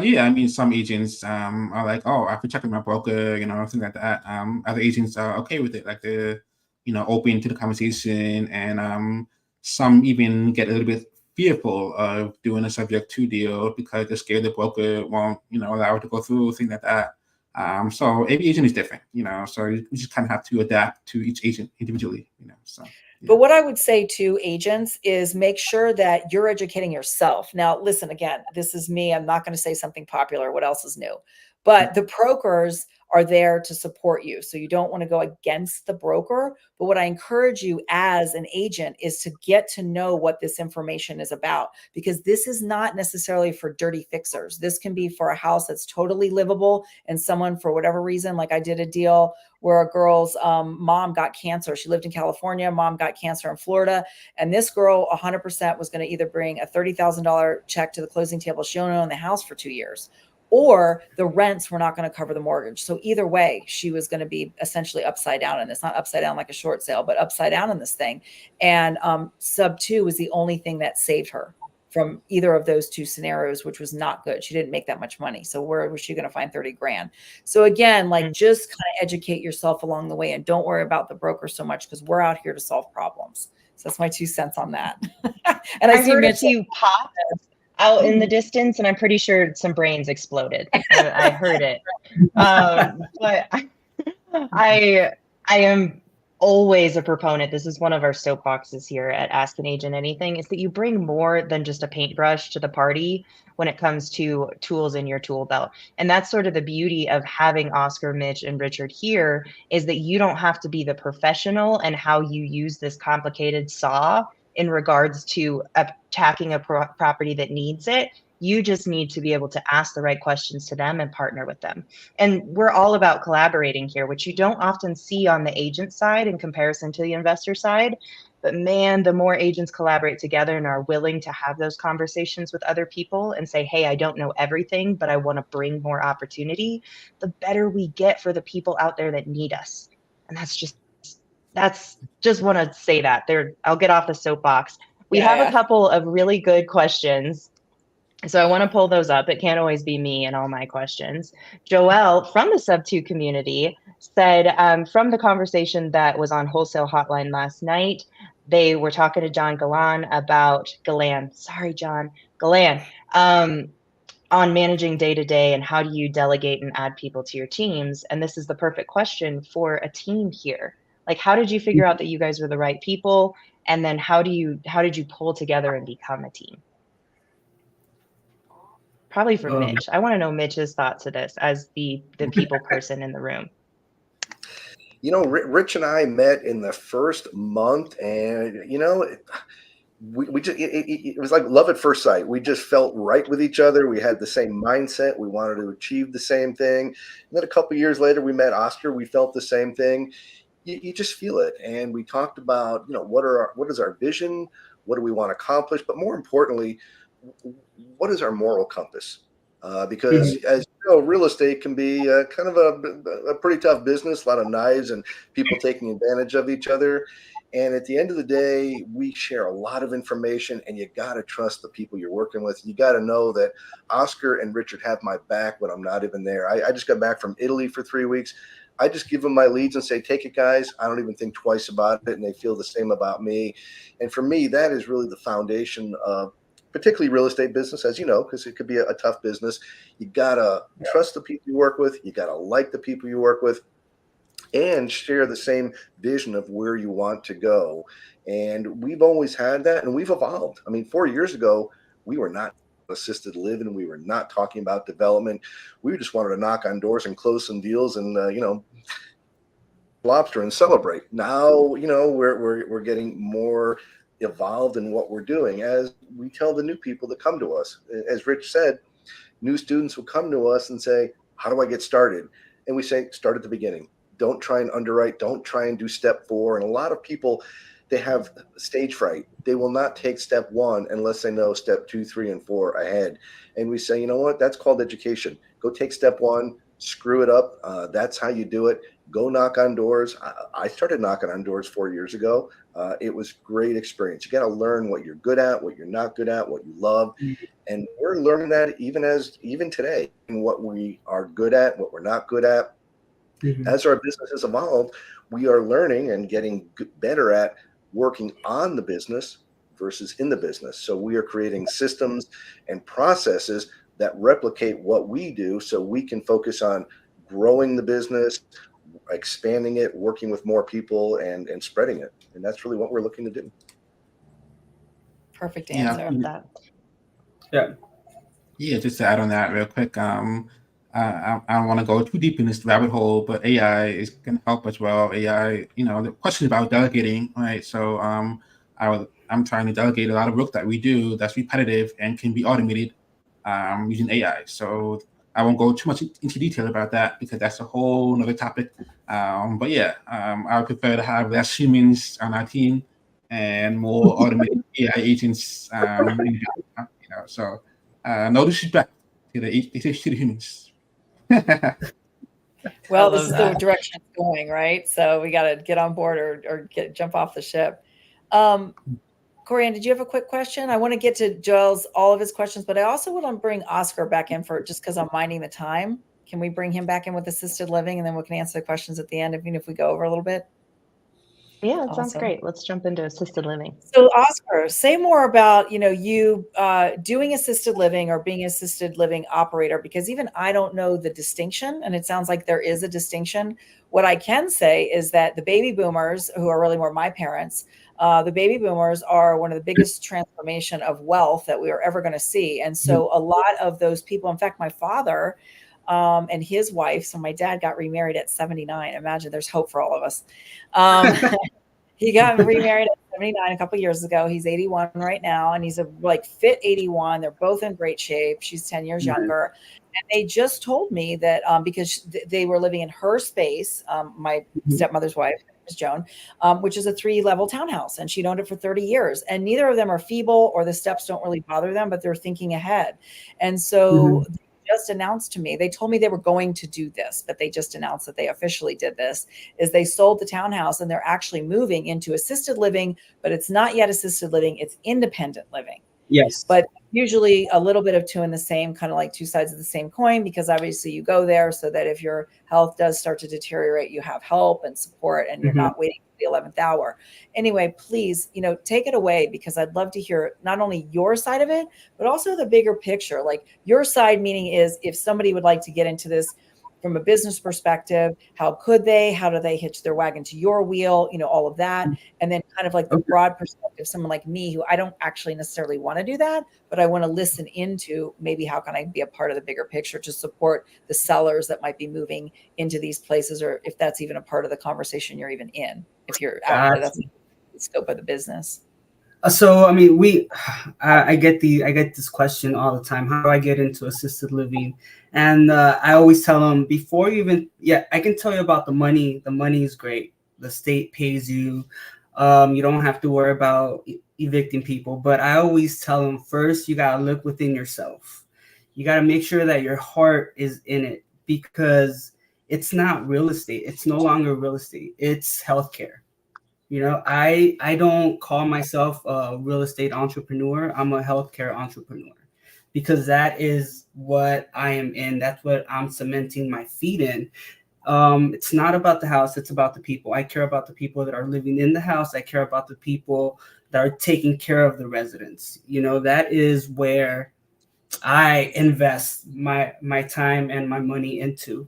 Yeah, I mean, some agents are like, oh, I have to check with my broker, things like that. Other agents are okay with it, like they're, open to the conversation, and some even get a little bit fearful of doing a subject to deal because they're scared the broker won't, allow it to go through, things like that. So every agent is different, so you just kind of have to adapt to each agent individually, so.
But what I would say to agents is make sure that you're educating yourself. Now, listen, again, this is me. I'm not going to say something popular. What else is new? But the brokers are there to support you. So you don't want to go against the broker. But what I encourage you as an agent is to get to know what this information is about, because this is not necessarily for dirty fixers. This can be for a house that's totally livable, and someone, for whatever reason, like I did a deal where a girl's mom got cancer. She lived in California. Mom got cancer in Florida. And this girl 100% was going to either bring a $30,000 check to the closing table. She only owned the house for 2 years, or the rents were not going to cover the mortgage. So either way, she was going to be essentially upside down in this, not upside down like a short sale, but upside down in this thing. And sub 2 was the only thing that saved her from either of those two scenarios, which was not good. She didn't make that much money. So where was she going to find 30 grand? So again, like, just kind of educate yourself along the way, and don't worry about the broker so much, because we're out here to solve problems. So that's my 2 cents on that. And
I heard a few pops out in the distance, and I'm pretty sure some brains exploded. I heard it. But I am always a proponent. This is one of our soapboxes here at Ask an Agent Anything, is that you bring more than just a paintbrush to the party when it comes to tools in your tool belt. And that's sort of the beauty of having Oscar, Mitch, and Richard here, is that you don't have to be the professional and how you use this complicated saw in regards to attacking a property that needs it. You just need to be able to ask the right questions to them and partner with them. And we're all about collaborating here, which you don't often see on the agent side in comparison to the investor side. But man, the more agents collaborate together and are willing to have those conversations with other people and say, hey, I don't know everything, but I want to bring more opportunity, the better we get for the people out there that need us. And that's just want to say that there. I'll get off the soapbox. We have a couple of really good questions, so I want to pull those up. It can't always be me and all my questions. Joelle from the sub 2 community said, from the conversation that was on Wholesale Hotline last night, they were talking to John Galan about Galan on managing day-to-day and how do you delegate and add people to your teams. And this is the perfect question for a team here. Like, how did you figure out that you guys were the right people? And then how did you pull together and become a team? Probably for Mitch. I want to know Mitch's thoughts to this as the people person in the room.
You know, Rich and I met in the first month, and, you know, we just, it was like love at first sight. We just felt right with each other. We had the same mindset. We wanted to achieve the same thing. And then a couple of years later, we met Oscar. We felt the same thing. You just feel it. And we talked about, you know, what is our vision? What do we want to accomplish? But more importantly, what is our moral compass? Because as you know, real estate can be kind of a pretty tough business, a lot of knives and people taking advantage of each other. And at the end of the day, we share a lot of information, and you got to trust the people you're working with. You got to know that Oscar and Richard have my back when I'm not even there. I just got back from Italy for 3 weeks. I just give them my leads and say, take it, guys. I don't even think twice about it. And they feel the same about me. And for me, that is really the foundation of particularly real estate business, as you know, because it could be a tough business. You got to trust the people you work with. You got to like the people you work with and share the same vision of where you want to go. And we've always had that, and we've evolved. I mean, 4 years ago, we were not assisted living. We were not talking about development. We just wanted to knock on doors and close some deals and, you know, lobster and celebrate. Now, you know, we're getting more evolved in what we're doing as we tell the new people that come to us. As Rich said, new students will come to us and say, how do I get started? And we say, start at the beginning. Don't try and underwrite. Don't try and do step 4. And a lot of people, they have stage fright. They will not take step 1 unless they know step 2, 3, and 4 ahead. And we say, you know what? That's called education. Go take step 1, screw it up. That's how you do it. Go knock on doors. I started knocking on doors 4 years ago. It was great experience. You got to learn what you're good at, what you're not good at, what you love. And we're learning that even today, and what we are good at, what we're not good at. As our business has evolved, we are learning and getting better at working on the business versus in the business. So we are creating systems and processes that replicate what we do so we can focus on growing the business, expanding it, working with more people, and spreading it. And that's really what we're looking to do.
Perfect answer.
Yeah, just to add on that real quick. I don't want to go too deep in this rabbit hole, but AI is going to help as well. AI, the question about delegating, right? So I'm trying to delegate a lot of work that we do that's repetitive and can be automated using AI. So I won't go too much into detail about that because that's a whole nother topic. But yeah, I would prefer to have less humans on our team and more automated AI agents. So no disrespect to the humans.
Well, this is the direction it's going, right? So we got to get on board or jump off the ship. Corianne, did you have a quick question? I want to get to Joel's all of his questions, but I also want to bring Oscar back in for just because I'm minding the time. Can we bring him back in with assisted living, and then we can answer the questions at the end, even if we go over a little bit?
Yeah, that sounds great. Let's jump into assisted living.
So Oscar, say more about, you doing assisted living or being an assisted living operator, because even I don't know the distinction, and it sounds like there is a distinction. What I can say is that the baby boomers, who are really more my parents, the baby boomers are one of the biggest transformation of wealth that we are ever going to see. And so a lot of those people, in fact, my father and his wife, so my dad got remarried at 79. Imagine there's hope for all of us. He got remarried at 79 a couple of years ago. He's 81 right now, and he's a fit 81. They're both in great shape. She's 10 years younger. And they just told me that because they were living in her space, my stepmother's wife, Ms. Joan, which is a 3-level townhouse, and she'd owned it for 30 years. And neither of them are feeble, or the steps don't really bother them, but they're thinking ahead. And so just announced to me, they told me they were going to do this, but they just announced that they officially did this, is they sold the townhouse and they're actually moving into assisted living, but it's not yet assisted living, it's independent living.
Yes.
But usually a little bit of two in the same, kind of like two sides of the same coin, because obviously you go there so that if your health does start to deteriorate, you have help and support, and you're not waiting for the 11th hour. Anyway, please, take it away, because I'd love to hear not only your side of it, but also the bigger picture. Like your side, meaning is if somebody would like to get into this from a business perspective, how could they, how do they hitch their wagon to your wheel, all of that. And then kind of like the broad perspective, someone like me, who I don't actually necessarily want to do that, but I want to listen into maybe how can I be a part of the bigger picture to support the sellers that might be moving into these places, or if that's even a part of the conversation you're even in, if you're out there, that's the scope of the business.
So, I mean, I get this question all the time. How do I get into assisted living? And I always tell them before you even, I can tell you about the money. The money is great. The state pays you. You don't have to worry about evicting people. But I always tell them first, you got to look within yourself. You got to make sure that your heart is in it, because it's not real estate. It's no longer real estate. It's healthcare. I don't call myself a real estate entrepreneur. I'm a healthcare entrepreneur, because that is what I am in. That's what I'm cementing my feet in. It's not about the house. It's about the people. I care about the people that are living in the house. I care about the people that are taking care of the residents. That is where I invest my time and my money into.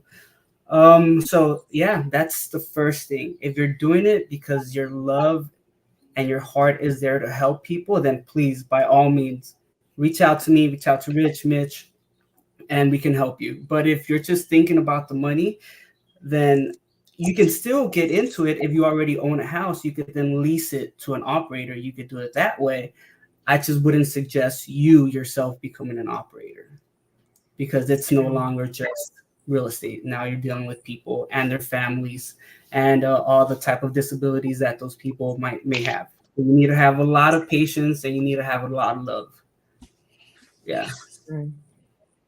So yeah, that's the first thing. If you're doing it because your love and your heart is there to help people, then please, by all means, reach out to me, reach out to Mitch, and we can help you. But if you're just thinking about the money, then you can still get into it. If you already own a house, you could then lease it to an operator. You could do it that way. I just wouldn't suggest you yourself becoming an operator, because it's no longer just real estate. Now you're dealing with people and their families and all the type of disabilities that those people may have. You need to have a lot of patience, and you need to have a lot of love. Yeah.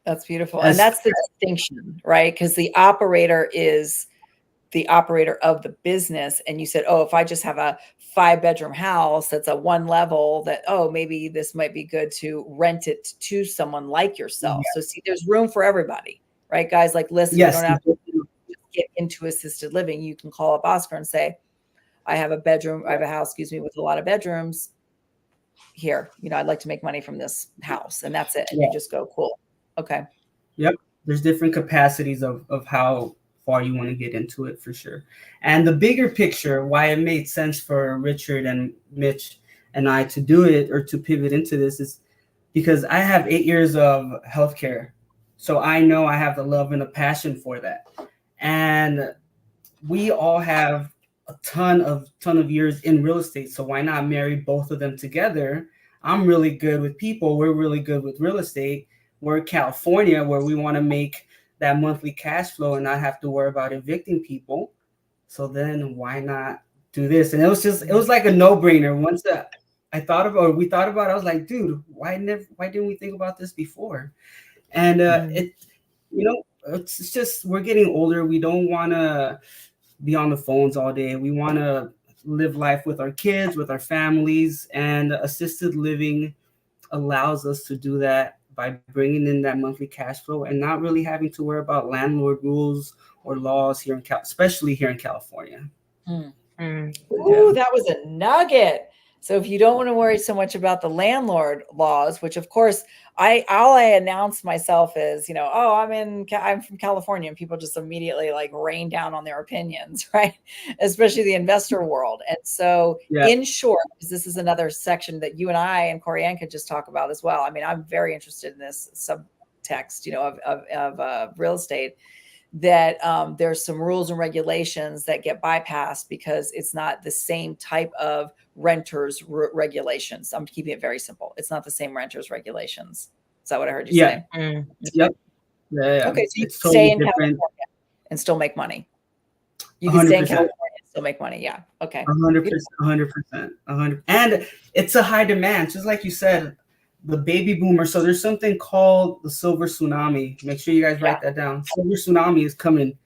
That's beautiful. And that's the distinction, right? Because the operator is the operator of the business. And you said, if I just have a 5-bedroom house that's a 1 level, that, maybe this might be good to rent it to someone like yourself. So see, there's room for everybody, right, guys? Like, listen, you don't have to get into assisted living. You can call up Oscar and say, I have a house, with a lot of bedrooms here. I'd like to make money from this house. And that's it. And you just go, cool. Okay.
Yep. There's different capacities of how far you want to get into it, for sure. And the bigger picture, why it made sense for Richard and Mitch and I to do it, or to pivot into this, is because I have 8 years of healthcare So I know I have the love and a passion for that. And we all have a ton of years in real estate. So why not marry both of them together? I'm really good with people. We're really good with real estate. We're in California where we want to make that monthly cash flow and not have to worry about evicting people. So then why not do this? And it was like a no-brainer. Once we thought about it, I was like, dude, why didn't we think about this before? And it's just, we're getting older. We don't want to be on the phones all day. We want to live life with our kids, with our families, and assisted living allows us to do that by bringing in that monthly cash flow and not really having to worry about landlord rules or laws here especially here in California.
Ooh, that was a nugget. So if you don't want to worry so much about the landlord laws, which of course all I announce myself is, oh, I'm from California, and people just immediately like rain down on their opinions, right? Especially the investor world. And so in short, because this is another section that you and I and Corianne could just talk about as well. I mean, I'm very interested in this subtext, of real estate, that there's some rules and regulations that get bypassed because it's not the same type of renters regulations. I'm keeping it very simple. It's not the same renters regulations. Is that what I heard you say?
Yep. Yeah.
Okay, so you can stay in California and still make money. You can 100%. Stay in California and still make money. Yeah. Okay.
100%. And it's a high demand, just like you said. The baby boomer. So there's something called the silver tsunami. Make sure you guys write that down. Silver tsunami is coming.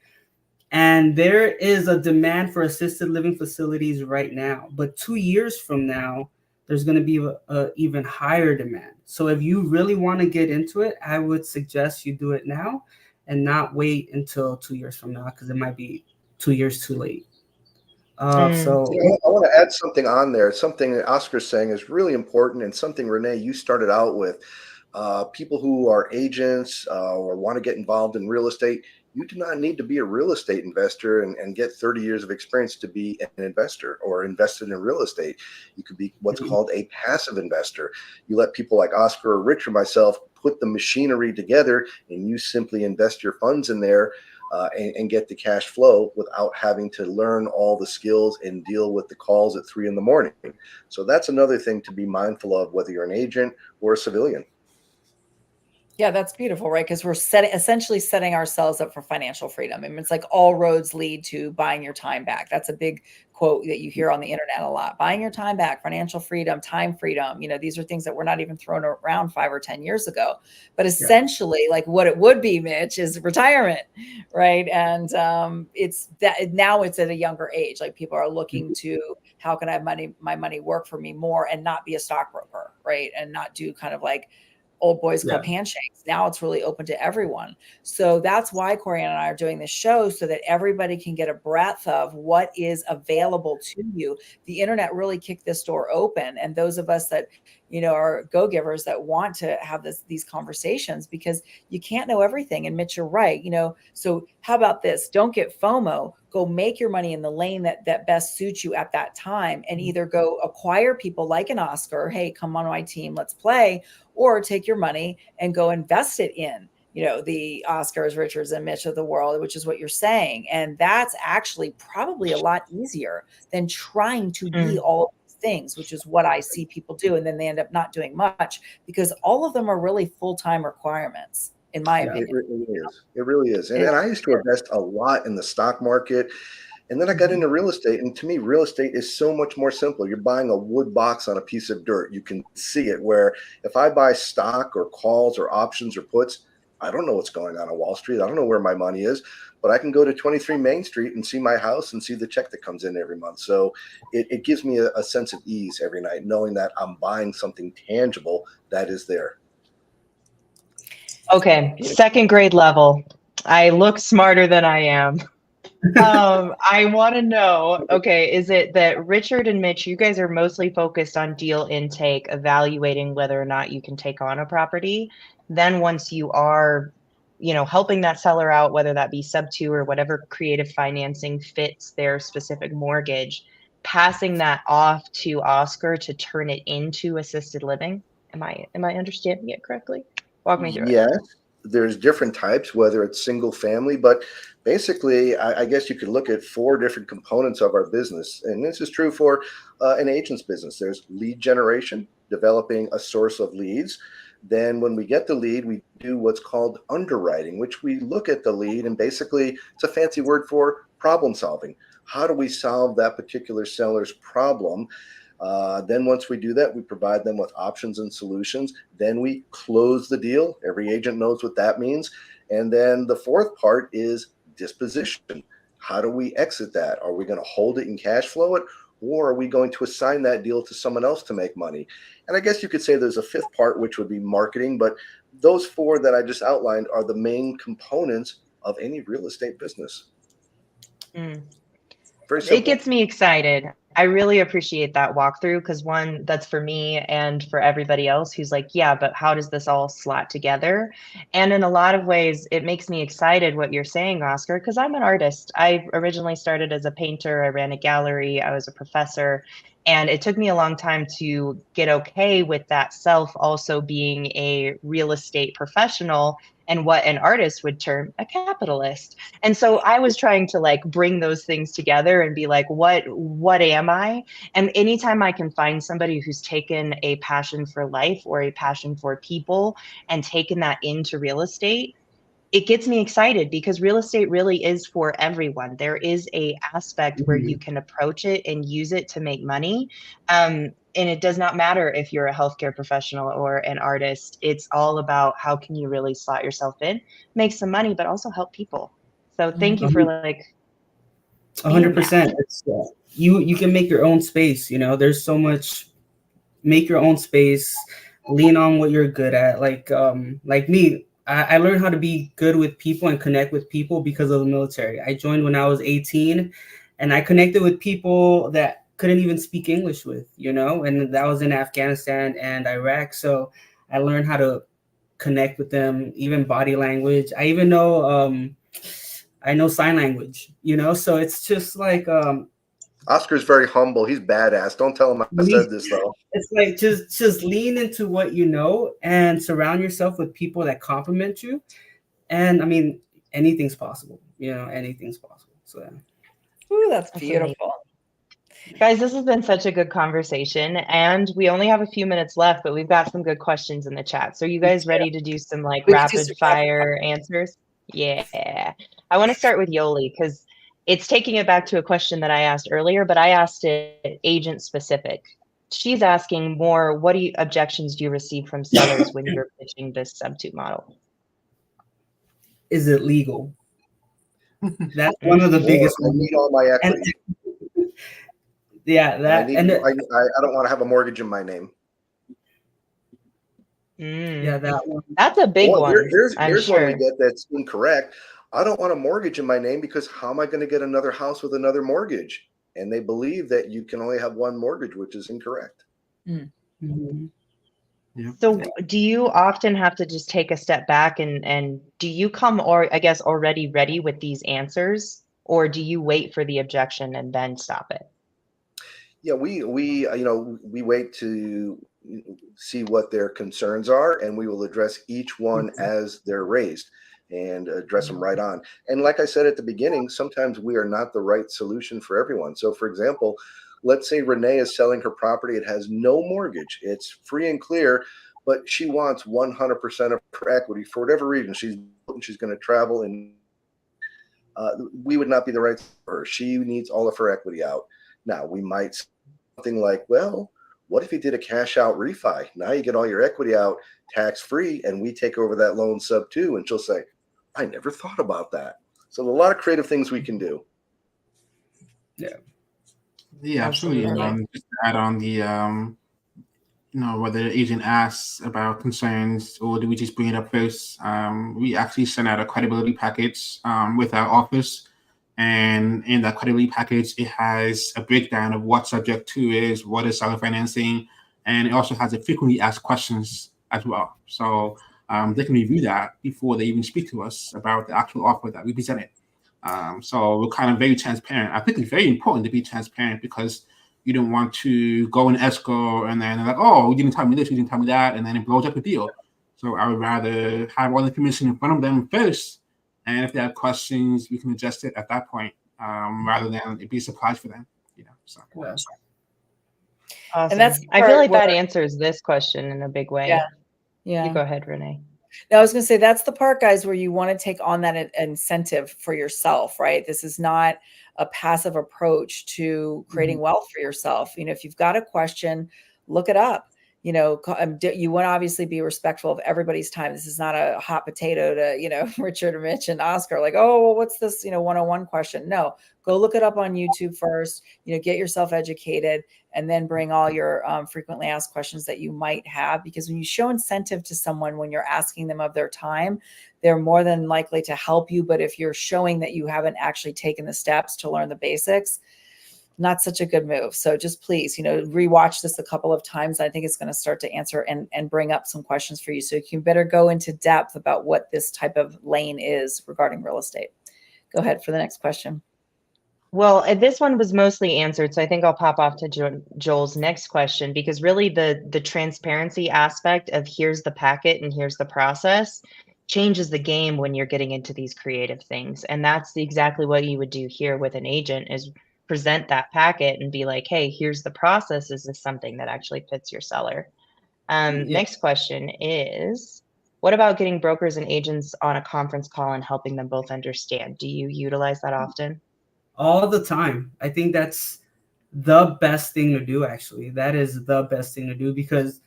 And there is a demand for assisted living facilities right now. But 2 years from now, there's going to be a even higher demand. So if you really want to get into it, I would suggest you do it now and not wait until 2 years from now, because it might be 2 years too late. So
I want to add something on there. Something that Oscar's saying is really important, and something, Renee, you started out with. People who are agents or want to get involved in real estate, you do not need to be a real estate investor and get 30 years of experience to be an investor or invested in real estate. You could be what's called a passive investor. You let people like Oscar or Rich or myself put the machinery together, and you simply invest your funds in there. And get the cash flow without having to learn all the skills and deal with the calls at 3 a.m. So that's another thing to be mindful of, whether you're an agent or a civilian.
Yeah, that's beautiful, right? Because we're essentially setting ourselves up for financial freedom. I mean, it's like all roads lead to buying your time back. That's a big quote that you hear on the internet a lot. Buying your time back, financial freedom, time freedom. These are things that were not even thrown around 5 or 10 years ago. But essentially, like what it would be, Mitch, is retirement, right? And it's that now it's at a younger age. Like people are looking to, how can I have my money work for me more and not be a stockbroker, right? And not do kind of like old boys club handshakes. Now it's really open to everyone. So that's why Corianne and I are doing this show, so that everybody can get a breadth of what is available to you. The internet really kicked this door open. And those of us that, are go-givers that want to have these conversations, because you can't know everything. And Mitch, you're right. So how about this? Don't get FOMO. Go make your money in the lane that best suits you at that time, and either go acquire people like an Oscar. Hey, come on my team, let's play. Or take your money and go invest it in, the Oscars, Richards, and Mitch of the world, which is what you're saying. And that's actually probably a lot easier than trying to be all of these things, which is what I see people do. And then they end up not doing much, because all of them are really full-time requirements, in my opinion.
It really is. And I used to invest a lot in the stock market. And then I got into real estate. And to me, real estate is so much more simple. You're buying a wood box on a piece of dirt. You can see it. Where if I buy stock or calls or options or puts, I don't know what's going on Wall Street. I don't know where my money is, but I can go to 23 Main Street and see my house and see the check that comes in every month. So it gives me a sense of ease every night, knowing that I'm buying something tangible that is there.
Okay, second grade level. I look smarter than I am. I want to know, okay, is it that Richard and Mitch, you guys are mostly focused on deal intake, evaluating whether or not you can take on a property? Then once you are, helping that seller out, whether that be sub-2 or whatever creative financing fits their specific mortgage, passing that off to Oscar to turn it into assisted living? Am I understanding it correctly? Walk me through it.
there's different types, whether it's single family, but basically, I guess you could look at 4 different components of our business. And this is true for an agent's business. There's lead generation, developing a source of leads. Then when we get the lead, we do what's called underwriting, which we look at the lead, and basically it's a fancy word for problem solving. How do we solve that particular seller's problem? Then once we do that, we provide them with options and solutions. Then we close the deal. Every agent knows what that means. And then the 4th part is disposition. How do we exit that? Are we going to hold it and cash flow it? Or are we going to assign that deal to someone else to make money? And I guess you could say there's a 5th part, which would be marketing. But those 4 that I just outlined are the main components of any real estate business. Very simple.
It gets me excited. I really appreciate that walkthrough, because one, that's for me and for everybody else who's like, yeah, but how does this all slot together? And in a lot of ways, it makes me excited what you're saying, Oscar, because I'm an artist. I originally started as a painter. I ran a gallery. I was a professor. And it took me a long time to get okay with that self also being a real estate professional and what an artist would term a capitalist. And so I was trying to like bring those things together and be like, what am I? And anytime I can find somebody who's taken a passion for life or a passion for people and taken that into real estate, it gets me excited, because real estate really is for everyone. There is a aspect where you can approach it and use it to make money. And it does not matter if you're a healthcare professional or an artist. It's all about how can you really slot yourself in, make some money, but also help people. So thank you for like
100%. It's you can make your own space. You know, there's so much. Make your own space. Lean on what you're good at. Like me. I learned how to be good with people and connect with people because of the military. I joined when I was 18, and I connected with people that couldn't even speak English with, you know, and that was in Afghanistan and Iraq. So I learned how to connect with them, even body language. I even know, I know sign language, you know, so it's just like,
Oscar's very humble. He's badass. Don't tell him I said this, though.
It's like just lean into what you know and surround yourself with people that compliment you. And I mean, anything's possible. You know, anything's possible. So yeah.
Ooh, that's beautiful.
Guys, this has been such a good conversation, and we only have a few minutes left, but we've got some good questions in the chat. So you guys ready to do some like rapid fire answers? Yeah. I want to start with Yoli, because it's taking it back to a question that I asked earlier, but I asked it agent specific. She's asking more, what objections do you receive from sellers when you're pitching this sub-2 model?
Is it legal? That's one of the biggest
ones. I need all my equity.
Yeah, that.
I don't want to have a mortgage in my name.
Yeah, that one.
That's a big one.
Here's one we get that's incorrect. I don't want a mortgage in my name, because how am I going to get another house with another mortgage? And they believe that you can only have one mortgage, which is incorrect.
Mm-hmm.
Yeah.
So do you often have to just take a step back and do you come, or I guess, already ready with these answers, or do you wait for the objection and then stop it?
Yeah, we wait to see what their concerns are, and we will address each one as they're raised and address them right on. And like I said at the beginning, sometimes we are not the right solution for everyone. So for example, let's say Renee is selling her property. It has no mortgage. It's free and clear, but she wants 100% of her equity for whatever reason. She's going to travel, and we would not be the right for her. She needs all of her equity out. Now, we might say something like, well, what if you did a cash out refi? Now you get all your equity out tax free, and we take over that loan sub-2. And she'll say, I never thought about that. So there's a lot of creative things we can do.
Yeah, absolutely. Just to add on the, whether the agent asks about concerns or do we just bring it up first, we actually send out a credibility package with our office. And in that credibility package, it has a breakdown of what subject 2 is, what is seller financing, and it also has a frequently asked questions as well. So they can review that before they even speak to us about the actual offer that we presented. So we're kind of very transparent. I think it's very important to be transparent, because you don't want to go in escrow and then like, oh, you didn't tell me this, you didn't tell me that, and then it blows up the deal. So I would rather have all the information in front of them first, and if they have questions, we can adjust it at that point, rather than it be a surprise for them. So.
Yeah.
Awesome.
And that's the
I feel
part
like that
where-
answers this question in a big way.
Yeah.
You go ahead, Renee.
Now, I was going to say that's the part, guys, where you want to take on that incentive for yourself, right? This is not a passive approach to creating wealth for yourself. If you've got a question, look it up. You want to obviously be respectful of everybody's time. This is not a hot potato to, Richard or Mitch and Oscar, like, oh, well, what's this, 101 question? No, go look it up on YouTube first, get yourself educated, and then bring all your frequently asked questions that you might have. Because when you show incentive to someone, when you're asking them of their time, they're more than likely to help you. But if you're showing that you haven't actually taken the steps to learn the basics, not such a good move. So just please, rewatch this a couple of times. I think it's going to start to answer and bring up some questions for you. So you can better go into depth about what this type of lane is regarding real estate. Go ahead for the next question.
Well, this one was mostly answered, so I think I'll pop off to Joel's next question, because really the transparency aspect of here's the packet and here's the process changes the game when you're getting into these creative things. And that's exactly what you would do here with an agent, is present that packet and be like, hey, here's the process. Is this something that actually fits your seller? Next question is, what about getting brokers and agents on a conference call and helping them both understand? Do you utilize that often?
All the time. I think that's the best thing to do, actually. That is the best thing to do, because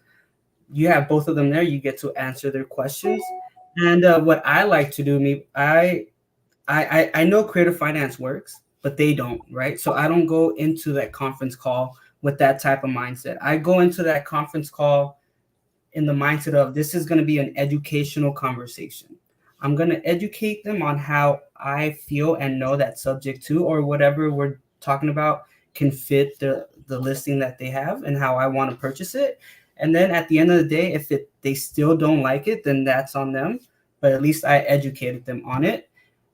you have both of them there. You get to answer their questions. And what I like to do, I know creative finance works, but they don't, right? So I don't go into that conference call with that type of mindset. I go into that conference call in the mindset of, this is going to be an educational conversation. I'm going to educate them on how I feel and know that subject to, or whatever we're talking about, can fit the listing that they have and how I want to purchase it. And then at the end of the day, if they still don't like it, then that's on them. But at least I educated them on it,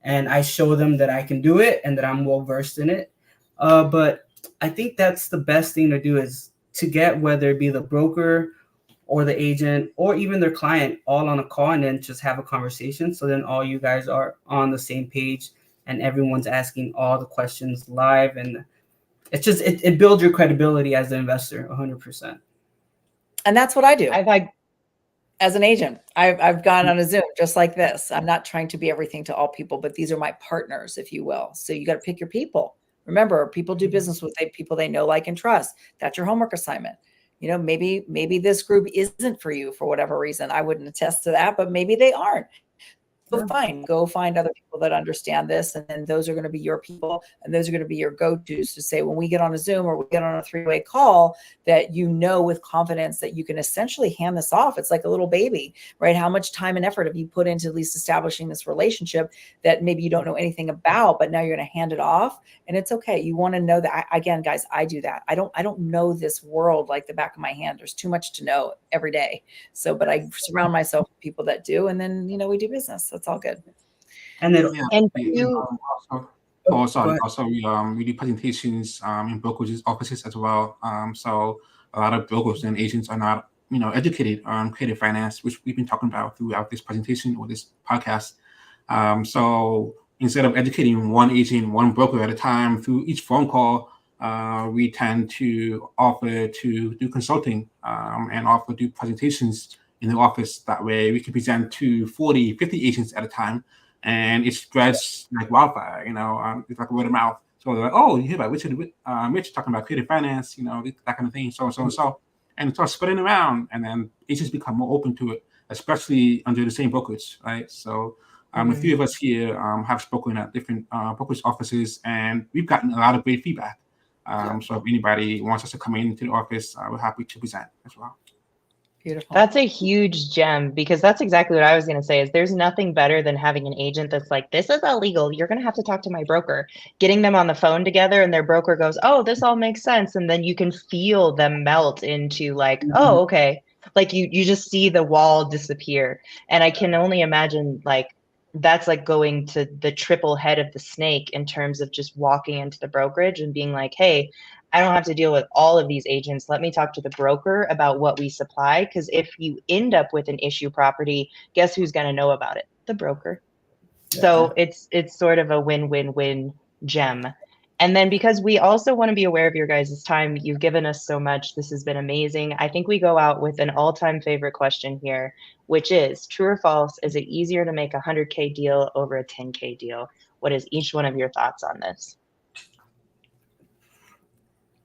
and I show them that I can do it and that I'm well versed in it. But I think that's the best thing to do, is to get, whether it be the broker or the agent or even their client, all on a call, and then just have a conversation. So then all you guys are on the same page and everyone's asking all the questions live. And it's just, it builds your credibility as an investor 100%.
And that's what I do.
I've had
as an agent, I've gone on a Zoom just like this. I'm not trying to be everything to all people, but these are my partners, if you will. So you got to pick your people. Remember, people do business with people they know, like, and trust. That's your homework assignment. Maybe this group isn't for you for whatever reason. I wouldn't attest to that, but maybe they aren't. Go find other people that understand this. And then those are going to be your people. And those are going to be your go-tos to say, when we get on a Zoom or we get on a three-way call, that with confidence that you can essentially hand this off. It's like a little baby, right? How much time and effort have you put into at least establishing this relationship that maybe you don't know anything about, but now you're going to hand it off, and it's okay. You want to know that. Again, guys, I do that. I don't know this world like the back of my hand. There's too much to know every day. But I surround myself with people that do, and then, we do business. That's all good.
And then
Also, we do presentations in brokerages offices as well. So a lot of brokers and agents are not, educated on creative finance, which we've been talking about throughout this presentation or this podcast. So instead of educating one agent, one broker at a time through each phone call, we tend to offer to do consulting and offer to do presentations in the office. That way we can present to 40, 50 agents at a time, and it spreads like wildfire. It's like word of mouth. So they're like, oh, you hear about Mitch talking about creative finance, that kind of thing, so and so. And it starts spreading around, and then agents become more open to it, especially under the same brokerage, right? So a few of us here have spoken at different brokerage offices, and we've gotten a lot of great feedback. So if anybody wants us to come into the office, we're happy to present as well.
Beautiful.
That's a huge gem, because that's exactly what I was going to say, is there's nothing better than having an agent that's like, this is illegal. You're going to have to talk to my broker. Getting them on the phone together and their broker goes, oh, this all makes sense. And then you can feel them melt into like, oh, okay. Like you just see the wall disappear. And I can only imagine, like, that's like going to the triple head of the snake in terms of just walking into the brokerage and being like, hey, I don't have to deal with all of these agents. Let me talk to the broker about what we supply. Because if you end up with an issue property, guess who's going to know about it? The broker. So it's sort of a win-win-win gem. And then because we also want to be aware of your guys' time, you've given us so much. This has been amazing. I think we go out with an all-time favorite question here, which is true or false, is it easier to make a 100K deal over a 10K deal? What is each one of your thoughts on this?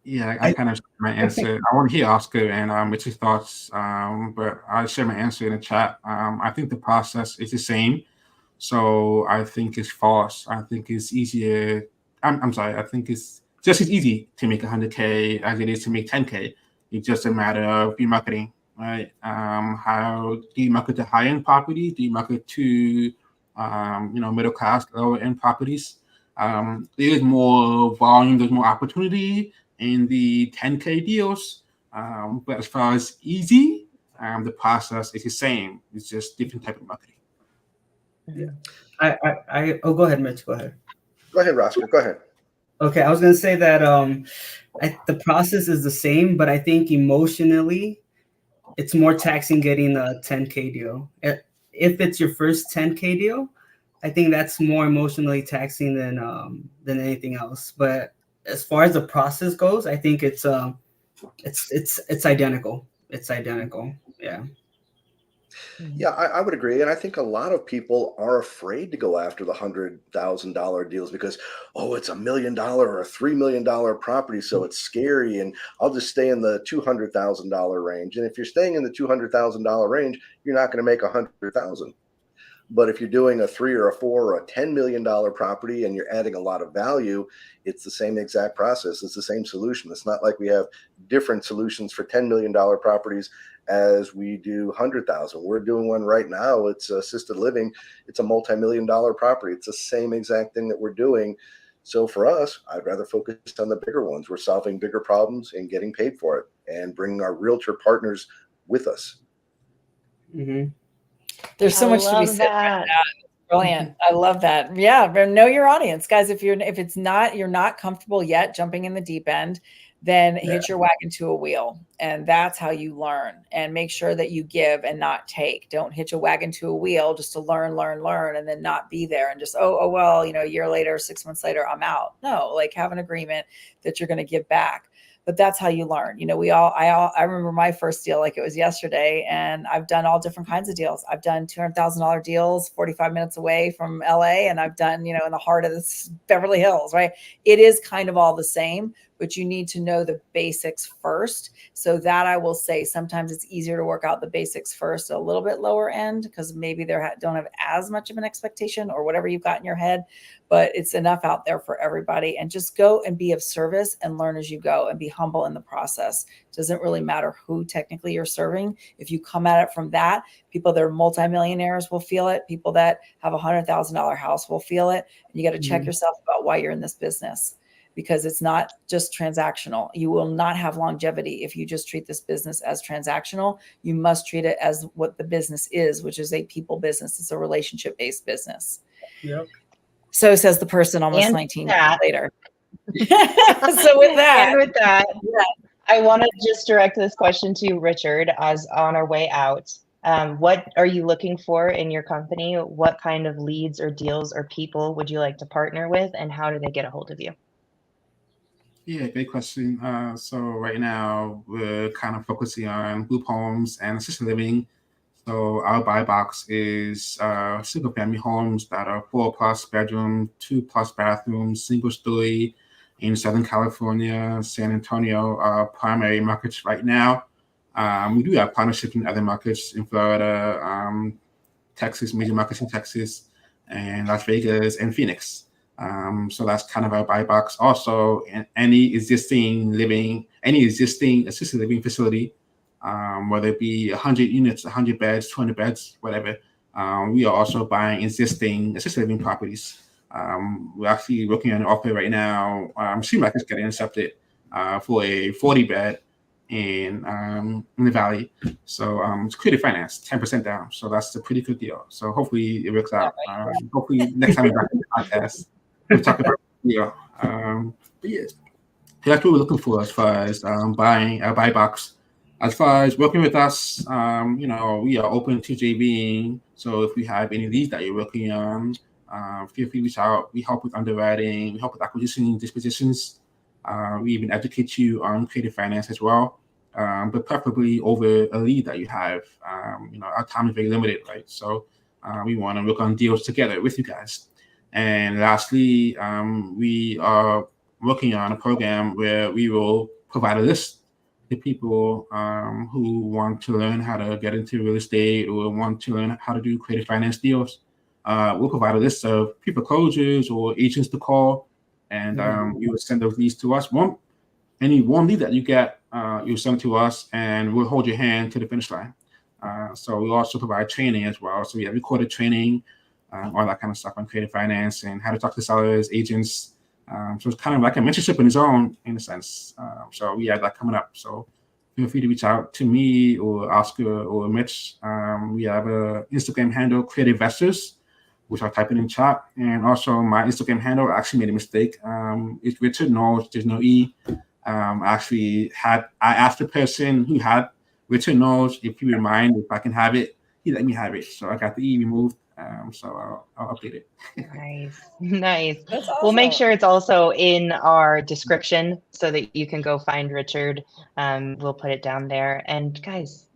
Yeah, I kind of share my answer. I want to hear Oscar and Mitch's thoughts, but I'll share my answer in the chat. I think the process is the same. So I think it's false. I think it's easier. I'm sorry. I think it's just as easy to make 100K as it is to make 10K. It's just a matter of your marketing, right? How do you market to high-end properties? Do you market to, middle class, lower-end properties? There's more volume. There's more opportunity in the 10K deals. But as far as easy, the process is the same. It's just different type of marketing.
Yeah. Oh, go ahead, Mitch. Go ahead.
Go ahead, Roscoe. Go ahead.
Okay, I was gonna say that the process is the same, but I think emotionally, it's more taxing getting a 10K deal. If it's your first 10K deal, I think that's more emotionally taxing than anything else. But as far as the process goes, I think it's identical. It's identical. Yeah.
Yeah, I would agree. And I think a lot of people are afraid to go after the $100,000 deals because, oh, it's $1 million or a $3 million property. So it's scary. And I'll just stay in the $200,000 range. And if you're staying in the $200,000 range, you're not going to make $100,000. But if you're doing a 3 or a 4 or a $10 million property and you're adding a lot of value, it's the same exact process. It's the same solution. It's not like we have different solutions for $10 million properties as we do 100,000. We're doing one right now. It's assisted living. It's a multi-million-dollar property. It's the same exact thing that we're doing. So for us, I'd rather focus on the bigger ones. We're solving bigger problems and getting paid for it and bringing our realtor partners with us.
Mm-hmm.
There's so much to be said about that. Brilliant. I love that. Yeah. Know your audience, guys. If you're not comfortable yet jumping in the deep end, then hitch your wagon to a wheel. And that's how you learn. And make sure that you give and not take. Don't hitch a wagon to a wheel just to learn, and then not be there and just, well, a year later, 6 months later, I'm out. No, like have an agreement that you're going to give back. But that's how you learn. I remember my first deal like it was yesterday, and I've done all different kinds of deals. I've done $200,000 deals 45 minutes away from LA, and I've done, in the heart of this Beverly Hills, right? It is kind of all the same, but you need to know the basics first. So that I will say sometimes it's easier to work out the basics first, a little bit lower end, because maybe they don't have as much of an expectation or whatever you've got in your head, but it's enough out there for everybody. And just go and be of service and learn as you go and be humble in the process. It doesn't really matter who technically you're serving. If you come at it from that, people that are multimillionaires will feel it. People that have $100,000 house will feel it. And you got to check yourself about why you're in this business, because it's not just transactional. You will not have longevity if you just treat this business as transactional. You must treat it as what the business is, which is a people business. It's a relationship-based business.
Yep.
So says the person almost 19 years later.
So with that, I want to just direct this question to Richard as on our way out. What are you looking for in your company? What kind of leads or deals or people would you like to partner with, and how do they get a hold of you?
Yeah, great question. So right now we're kind of focusing on group homes and assisted living. So our buy box is single family homes that are 4+ bedroom, 2+ bathrooms, single story in Southern California, San Antonio, our primary markets right now. We do have partnerships in other markets in Florida, Texas, major markets in Texas, and Las Vegas and Phoenix. So that's kind of our buy box. Also, any existing assisted living facility, whether it be 100 units, 100 beds, 200 beds, whatever. We are also buying existing assisted living properties. We're actually working on an offer right now. Seems like it's getting accepted for a 40 bed in the Valley. So it's creative finance, 10% down. So that's a pretty good deal. So hopefully it works out. Hopefully next time we're back in the podcast, we'll talk about the deal. But yes, that's what we're looking for as far as buying a buy box. As far as working with us, we are open to JVing. So if we have any of these that you're working on, feel free to reach out. We help with underwriting. We help with acquisition dispositions. We even educate you on creative finance as well, but preferably over a lead that you have. Our time is very limited, right? So we want to work on deals together with you guys. And lastly, we are working on a program where we will provide a list to people who want to learn how to get into real estate or want to learn how to do creative finance deals. We'll provide a list of people closures or agents to call, and you will send those leads to us. Any one lead that you get, you'll send to us, and we'll hold your hand to the finish line. So we also provide training as well. So we have recorded training, all that kind of stuff on creative finance and how to talk to sellers, agents. So it's kind of like a mentorship in its own, in a sense. So we have that coming up. So feel free to reach out to me or Oscar or Mitch. We have an Instagram handle, Creative Investors, which I'll type in chat. And also my Instagram handle, I actually made a mistake. It's Richard Knowles, there's no E. I asked the person who had Richard Knowles if he would mind if I can have it. He let me have it. So I got the E removed. So I'll update it.
Nice.
That's awesome.
We'll make sure it's also in our description so that you can go find Richard. We'll put it down there. And guys,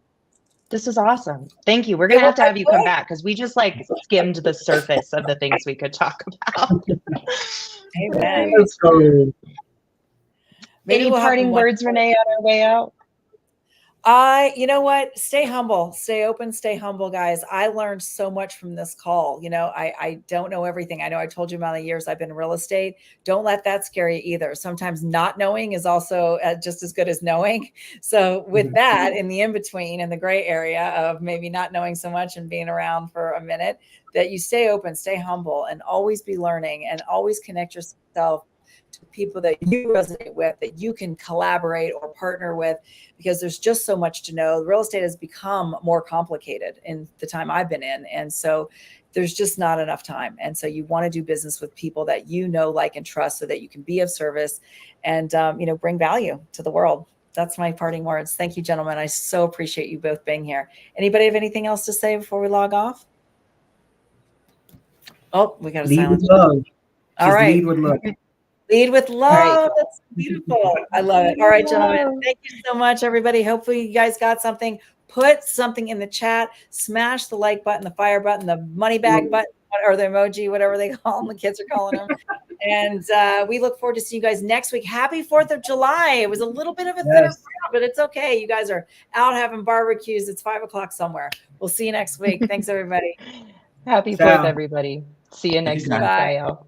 this is awesome. Thank you. We're going to have you come back because we just skimmed the surface of the things we could talk about.
Amen.
Any parting words, Renee, on our way out?
You know what? Stay humble, stay open, stay humble, guys. I learned so much from this call. I don't know everything. I know I told you how many years I've been in real estate. Don't let that scare you either. Sometimes not knowing is also just as good as knowing. So with that, in the in-between, in the gray area of maybe not knowing so much and being around for a minute, that you stay open, stay humble, and always be learning and always connect yourself to people that you resonate with, that you can collaborate or partner with, because there's just so much to know. Real estate has become more complicated in the time I've been in. And so there's just not enough time. And so you want to do business with people that you know, like, and trust so that you can be of service and, bring value to the world. That's my parting words. Thank you, gentlemen. I so appreciate you both being here. Anybody have anything else to say before we log off? Oh, we got a silence. All right.
Lead with love.
Lead with love.
Right.
That's beautiful. I love it. All right, gentlemen. Thank you so much, everybody. Hopefully you guys got something. Put something in the chat. Smash the like button, the fire button, the money bag button, or the emoji, whatever they call them. The kids are calling them. And we look forward to seeing you guys next week. Happy 4th of July. It was a little bit of a thinner crowd, but it's okay. You guys are out having barbecues. It's 5 o'clock somewhere. We'll see you next week. Thanks, everybody.
Happy 4th, everybody. See you next week.
Bye.
Bye, y'all.